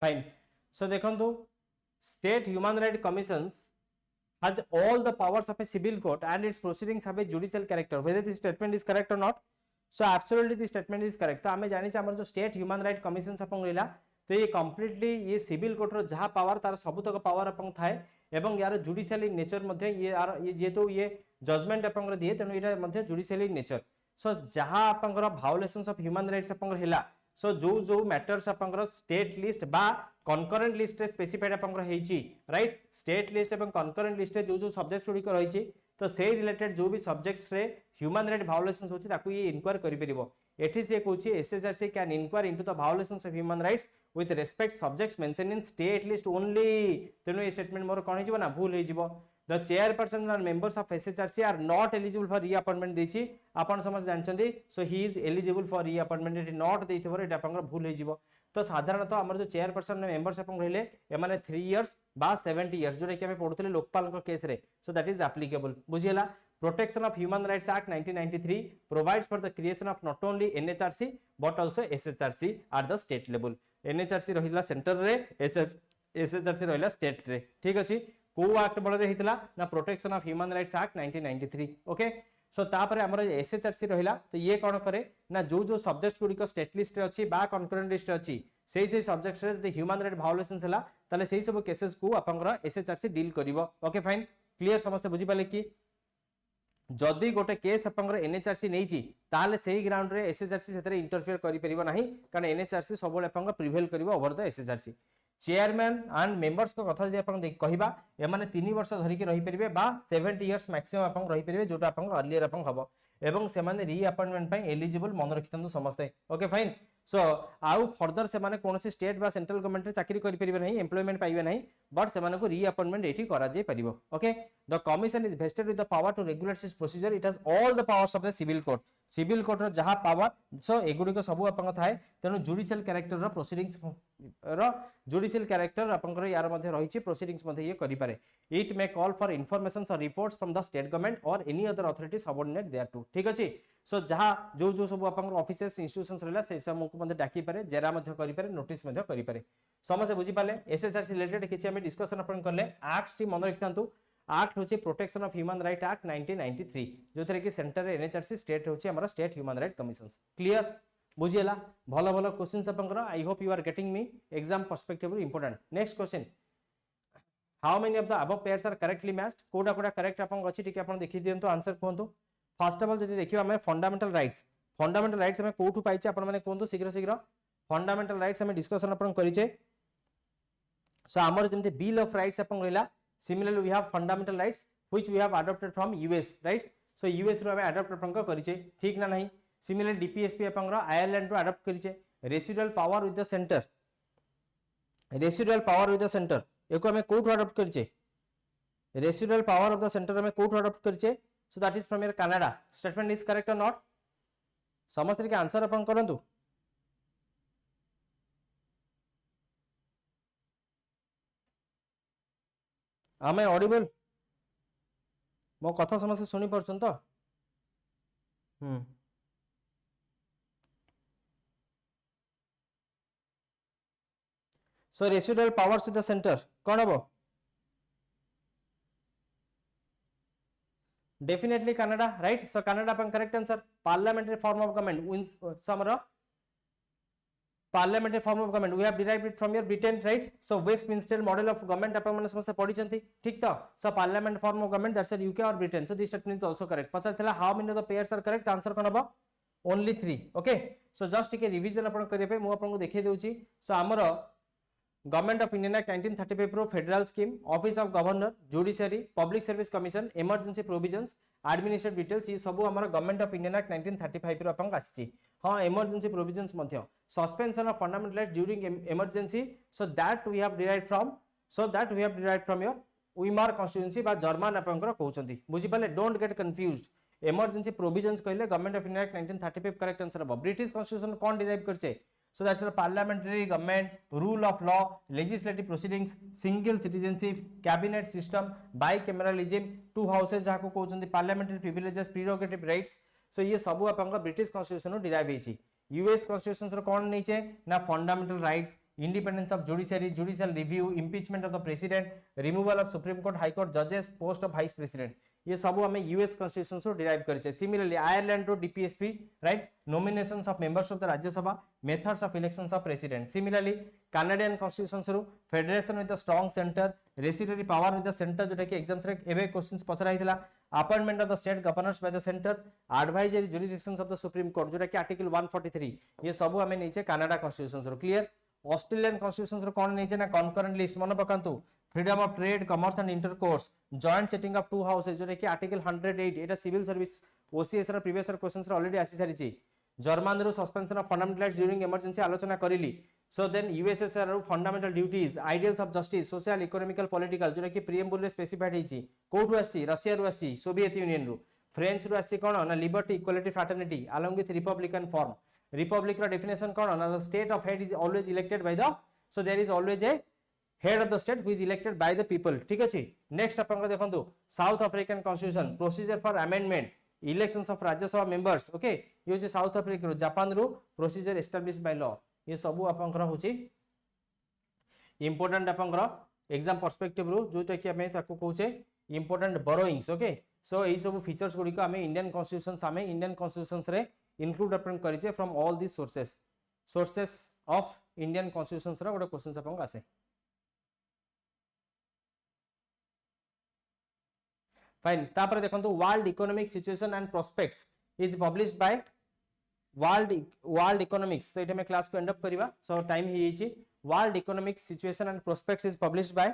फाइन सो देखंतु state human right commissions has all the powers of a civil court and its proceedings have a judicial character whether this statement is correct or not so absolutely this statement is correct तो आमे जानि छ हमर जो state human right कमिशंस अपन लेला तो ये completely ये सिविल कोर्ट रो जहा पावर तार सबुतक पावर अपन थाए एवं यार जुडिशियल इन नेचर मध्ये ये जेतो ये जजमेंट अपन दिए तेनु इटा मध्ये जुडिशियल इन नेचर सो जहा अपन वायोलेशंस ऑफ ह्यूमन राइट्स अपन हेला सो जो मैटर्स अपन स्टेट लिस्ट बा कनकरेंट लिस्ट रे स्पेसिफाइड अपन हेची राइट स्टेट लिस्ट एवं कनकरेंट लिस्ट रे जो सब्जेक्ट्स गुडी को रहिची तो से रिलेटेड जो भी सब्जेक्ट्स रे ह्यूमन राइट वायोलेशंस होची ताकू ये इंक्वायर करि परिबो एठी से कहूची SHRC can inquire into the violations of human rights with respect subjects mention in state list only तेनु ये स्टेटमेंट मोर कोन हिजबो ना भूल हिजबो the chairperson and members of SHRC are not eligible for reappointment देची आपण समझ जानचंदी so he is eligible for reappointment it not देथिबो एटा आपण भूल हिजबो तो साधारणतः हमर जो चेयरपर्सन मेंबर्स अपन रहले ए माने 3 इयर्स बा 70 इयर्स जोरे कि हमें पढुतले लोकपाल को केस रे सो दैट इज एप्लीकेबल बुझियला protection of human rights act 1993 provides for the creation of not only NHRC but also SHRC at the state level NHRC रहिला सेंटर रे एसएचआरसी रहिला स्टेट रे ठीक अछि को एक्ट बळ रे हितला ना protection of human rights act 1993 okay so तापर हमर एसएचआरसी रहिला तो ये कोन करे ना जो सब्जेक्ट्स गुडी को स्टेट लिस्ट रे अछि बा कनकरेंट लिस्ट रे अछि सेही सब्जेक्ट्स रे द ह्यूमन राइट वायोलेशंस हला ताले सेही सब केसेस को आपनकर एसएचआरसी डील करिवो ओके फाइन क्लियर समस्त बुझी पाले कि जदि गोटे केस आपनकर एनएचआरसी नैची ताले सेही ग्राउंड रे एसएचआरसी सेतरे इंटरफियर करि परिबो नाही कारण एनएचआरसी सबले आपनकर प्रिवेल करिवो over the SHRC chairman and members को कथा जदि आपन कहिबा ए माने 3 वर्ष धरि के रहि परिबे बा 70 इयर्स मैक्सिमम आपन रहि परिबे जोटा आपन अर्लियर आपन हबो एवं से माने रीअपॉइंटमेंट पई एलिजिबल मन रखितंदु समस्त ओके फाइन सो आउ फर्दर से माने कोनोसी स्टेट बा सेंट्रल गवर्नमेंट रे चाकरी करि परिबे नाही एम्प्लॉयमेंट पाइबे नाही बट से माने को रीअपॉइंटमेंट एठी करा जे परिबो okay the commission is vested with the power to regulate this procedure it has all the powers of the civil court रो जहा पावर सो एगुडी को सब आपन थाए तेनु जुडिशियल कैरेक्टर रो प्रोसीडिंग्स रो जुडिशियल कैरेक्टर आपन यार मध्ये रहिछि प्रोसीडिंग्स मध्ये ये करि पारे it may call for informations or reports from the state government or any other authority subordinate there to ठीक अछि सो जहा जो सब आपन ऑफिसेस इंस्टीट्यूशंस रहला से सब को मध्ये डाकी पारे जेरा मध्ये करि पारे नोटिस मध्ये करि पारे समझ बुझी पाले एसएसआरसी रिलेटेड किछि हमें डिस्कशन अपन करले एक्ट टी मन रखितांतु एक्ट होची protection of human right act 1993 जोथरे कि सेंटर रे एनएचआरसी स्टेट होची हमर state human right commissions clear बुझियला भलो भलो क्वेश्चंस अपन करो I hope you are getting me exam perspective important next question how many of the above pairs are correctly matched कोडा कोडा करेक्ट अपन अछि टिके अपन देखि दियंतो आंसर कोंतो फर्स्ट ऑफ ऑल जदि देखियो हमें फंडामेंटल राइट्स हमें कोठु पाइचे अपन माने कोंतो शीघ्र फंडामेंटल राइट्स हमें डिस्कशन अपन करिचे सो हमर जेमते बिल ऑफ राइट्स अपन रहला similarly we have fundamental rights which we have adopted from US right so US रो हमें अडॉप्ट अपन को करिचे ठीक ना नहीं similarly DPSP अपन रो आयरलैंड रो अडॉप्ट करिचे residual power with the centre एको हमें कोड अडॉप्ट करिचे residual power of the centre हमें कोड अडॉप्ट करिचे so that is from your Canada statement is correct or not समस्त के आंसर अपन करंतु आम ऑडिबल मो कथा समस्त सुनी पारछन तो so residual powers to the centre कौन हम definitely Canada right so Canada correct answer parliamentary form of government समर parliamentary form of government we have derived it from your Britain right so Westminster model of government अपन माने समस्त पढ़ी चंती ठीक तो so parliament form of government that's UK or Britain so this statement is also correct पचार थिला how many of the pairs are correct answer कोन हबो only 3 okay so just टिके revision अपन करिए पे मु अपन को देखै देउची so हमर गवर्नमेंट ऑफ इंडिया एक्ट 1935 रो federal scheme office of governor judiciary public service commission emergency provisions administrative details ये सब हमर गवर्नमेंट ऑफ इंडिया एक्ट 1935 रो अपन आसी हां इमरजेंसी प्रोविजंस मध्य suspension of fundamental right during emergency so that we have derived from your Weimar constitution बा German अपन को कहउचंती बुझी पाले don't get confused emergency provisions कहले government of India act 1935 correct answer हो ब्रिटिश कॉन्स्टिट्यूशन कोन डिराइव करछे so that's a parliamentary government rule of law legislative proceedings single citizenship cabinet system bicameralism two houses जहाँ को कहउचंती parliamentary privileges prerogative rights so ये सब अपन British constitution रो derive हेची यूएस कॉन्स्टिट्यूशन रो कोन नैचे ना fundamental rights independence of judiciary judicial review impeachment of the president removal of supreme court high court जजेस पोस्ट ऑफ वाइस प्रेसिडेंट ये सब हमें यूएस कॉन्स्टिट्यूशन से डिराइव करछे सिमिलरली आयरलैंड रो DPSP right nominations of members of the Rajya Sabha methods of elections of president similarly Canadian constitution से federation with the strong centre residuary power with the centre जोटा कि exams रे एबे questions पचरा हितला appointment of the state governors by the centre advisory jurisdictions of the supreme court जोटा कि article 143 ये सब हमें नीचे कनाडा कॉन्स्टिट्यूशन से क्लियर ऑस्ट्रेलियन कॉन्स्टिट्यूशन से कोन नीचे ना कॉन्करेंट लिस्ट मन पकांतु freedom of trade commerce and intercourse joint setting of two houses जोटा कि आर्टिकल 108 एटा सिविल सर्विस ओसीएस रा प्रीवियस क्वेश्चंस रा ऑलरेडी आसी सारिची जर्मन रो suspension of fundamental rights during emergency आलोचना करिली सो देन यूएसएसआर रो fundamental duties ideals of justice social economical political जोटा कि प्रीएम्बल रे स्पेसिफाइड हिची कोठु आसी रशिया रो आसी सोवियत यूनियन रो फ्रेंच रो आसी कोन ना liberty equality fraternity along with republican form republic रा डेफिनेशन कोन ना the state of head is always elected by the so there is always a head of the state who is elected by the people ठीक अछि next अपन को देखंतु South African constitution procedure for amendment elections of Rajya Sabha members okay ये जो South Africa Japan row procedure established by law ये सब अपन को होची इंपोर्टेंट अपन को एग्जाम पर्सपेक्टिव रो जोटा कि हमें ताको कहूचे इंपोर्टेंट बोरोइंग्स ओके सो एई सब फीचर्स गुडी को हमें इंडियन कॉन्स्टिट्यूशंस रे इंक्लूड अपन करिचे from all this sources of Indian constitutions रा गोटे क्वेश्चंस अपन को आसे फाइन तापर देखंतु world economic situation and prospects is published by world economics तो इथे में क्लास को एंड अप करबा सो टाइम ही हिची world economic situation and prospects is published by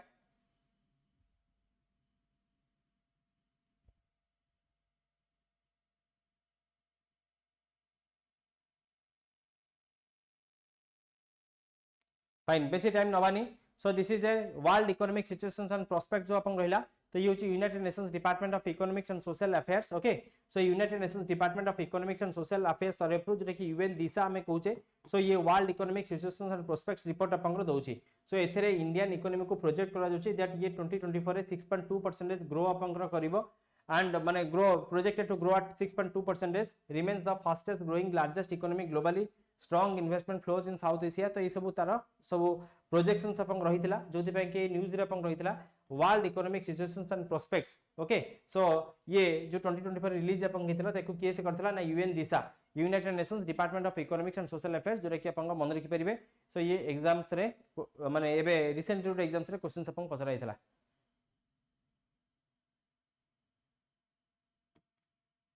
fine बेसी टाइम नवानी so this is a world economic situations and prospect जो अपन रहिला तो ये होची United Nations department of economics and social affairs okay so United Nations department of economics and social affairs तरफ जो कि यूएन दिशा में कहूचे सो ये world economic situations and prospects report अपन दउची सो एथरे इंडियन इकोनॉमी को प्रोजेक्ट करा जाउची दैट ये 2024 रे 6.2% ग्रो अपन करिवो and माने grow projected to grow at 6.2% remains the fastest growing largest economy globally strong investment flows in South Asia तो ये सब तार सब प्रोजेक्शंस अपन रहितला जोथि पे के न्यूज रे अपन रहितला world economic situations and prospects okay so ये जो 2024 रिलीज अपन हेतला ताकू के से करथला ना UN Disha United Nations department of economics and social affairs जोरा कि अपन मन रखि परिबे सो ये एग्जाम्स रे माने एबे रिसेंटली एग्जाम्स रे क्वेश्चंस अपन पसरा हेतला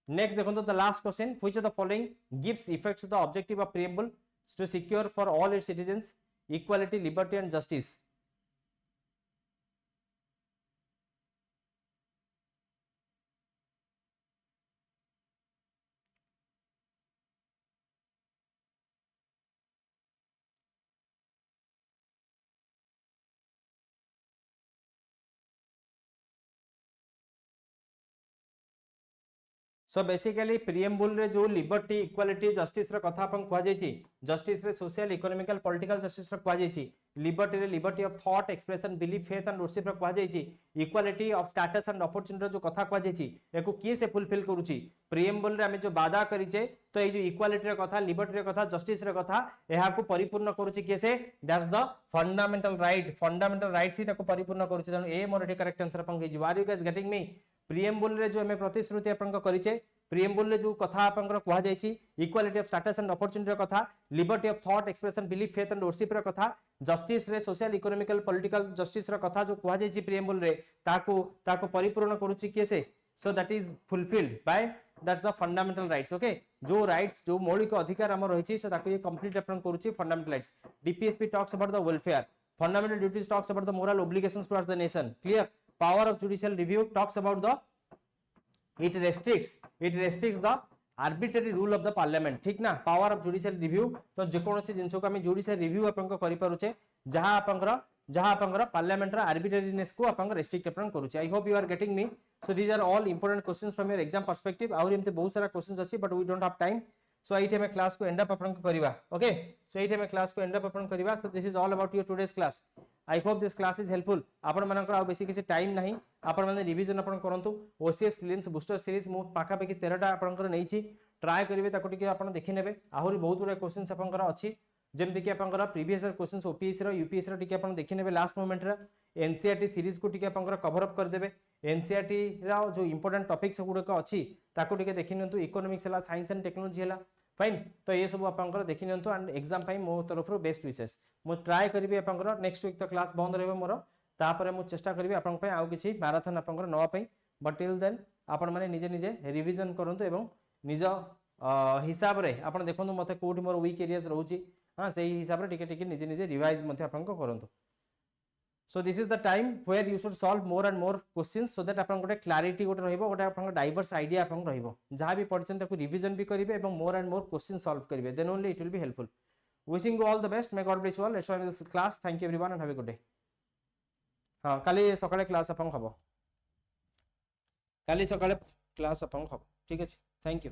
नेक्स्ट देखो तो the last question which of the following gives effects to the objective of preamble to secure for all its citizens equality liberty and justice so basically preamble रे जो liberty equality justice रो कथा अपन कह जायछि justice रे social economical political justice रो कह जायछि लिबर्टी रे liberty of thought expression belief faith and worship रो कह जायछि equality of status and opportunity जो कथा कह जायछि एको किए से फुलफिल करूछि प्रिएम्बुल रे हमें जो वादा करिचे तो ए जो इक्वालिटी रो कथा लिबर्टी रो कथा जस्टिस रो कथा एहा को परिपूर्ण करूछि किए से दैट्स द फंडामेंटल राइट सी ताको परिपूर्ण करूछि तनो ए मोर एठी करेक्ट आंसर अपन गेजि are you guys getting me preamble रे जो हमें प्रतिश्रुति अपन करिचे प्रिएम्बुल रे जो कथा अपन कहा जायछि equality of status and opportunity कथा liberty of thought expression belief faith and worship रो कथा जस्टिस रे सोशल इकोनॉमिकल पॉलिटिकल जस्टिस रो कथा जो कहा जायछि प्रिएम्बुल रे ताको परिपूर्ण करूछि केसे so that is fulfilled by that's the fundamental rights okay जो राइट्स जो मौलिक अधिकार हम रहिछि से ताको ये कंप्लीट अपन करूछि fundamental rights DPSP talks about the welfare fundamental duties talks about the moral obligations towards the nation clear power of judicial review talks about the it restricts the arbitrary rule of the parliament ठीक ना power of judicial review तो जे कोनोसी जिंस को हम judicial review अपन को करि पारुचे जहां अपन parliament रा arbitrariness को अपन रेस्ट्रिक्ट अपन करूचे I hope you are getting me so these are all important questions from your exam perspective और एमते बहुत सारा क्वेश्चंस अछि but we don't have time so एठी हम क्लास को एंड अप अपन को करबा ओके सो एठी हम क्लास को एंड अप अपन करबा सो this is all about your today's class I hope this class is helpful आपण मानकर आ बेसी किसी टाइम नाही आपण माने रिवीजन आपण करंतु ओसीएस प्रिलिम्स बूस्टर सीरीज मु पाखा पेकी 13 टा आपनकर नैछि ट्राई करिवे ताको टिके आपण देखि नेबे आहुरी बहुत गुडा क्वेश्चंस आपनकर अछि जेमति कि आपनकर प्रीवियस ईयर क्वेश्चंस ओपीएससी रो यूपीएससी रो टिके आपण देखि नेबे लास्ट मोमेंट रे एनसीईआरटी सीरीज को टिके आपनकर कवर अप कर देबे एनसीईआरटी रा जो इंपोर्टेंट टॉपिक्स गुडा को अछि ताको टिके देखि नंतु इकोनॉमिक्स हला साइंस एंड टेक्नोलॉजी हला फाइन तो ये सब आपनकर देखि नंतु एंड एग्जाम पई मो तरफ रो बेस्ट विशेष मो ट्राई करिवे आपनकर नेक्स्ट वीक तो क्लास बंद रहबो मोर तापर मु चेष्टा करिवे आपन पई आउ किछि मैराथन आपनकर नवा पई बट टिल देन आपण माने निजे निजे रिवीजन करंतु एवं निज हिसाब रे आपण देखंतु मते कोठी मोर वीक एरियाज रहउची हां सेही हिसाब रे टिके टिके निजे निजे रिवाइज मते आपन को करंतु so this is the time where you should solve more and more questions so that आपन गोटे क्लैरिटी गोटे रहइबो गोटे आपन डाइवर्स आइडिया आपन रहइबो जहां भी पढछन ताको रिवीजन भी करिवे एवं more and more questions solve करिवे then only it will be helpful wishing you all the best may god bless you all let's end this class thank you everyone and have a good day हां काली सकाळे class आपन हबो काली सकाळे class आपन हबो ठीक अछि thank you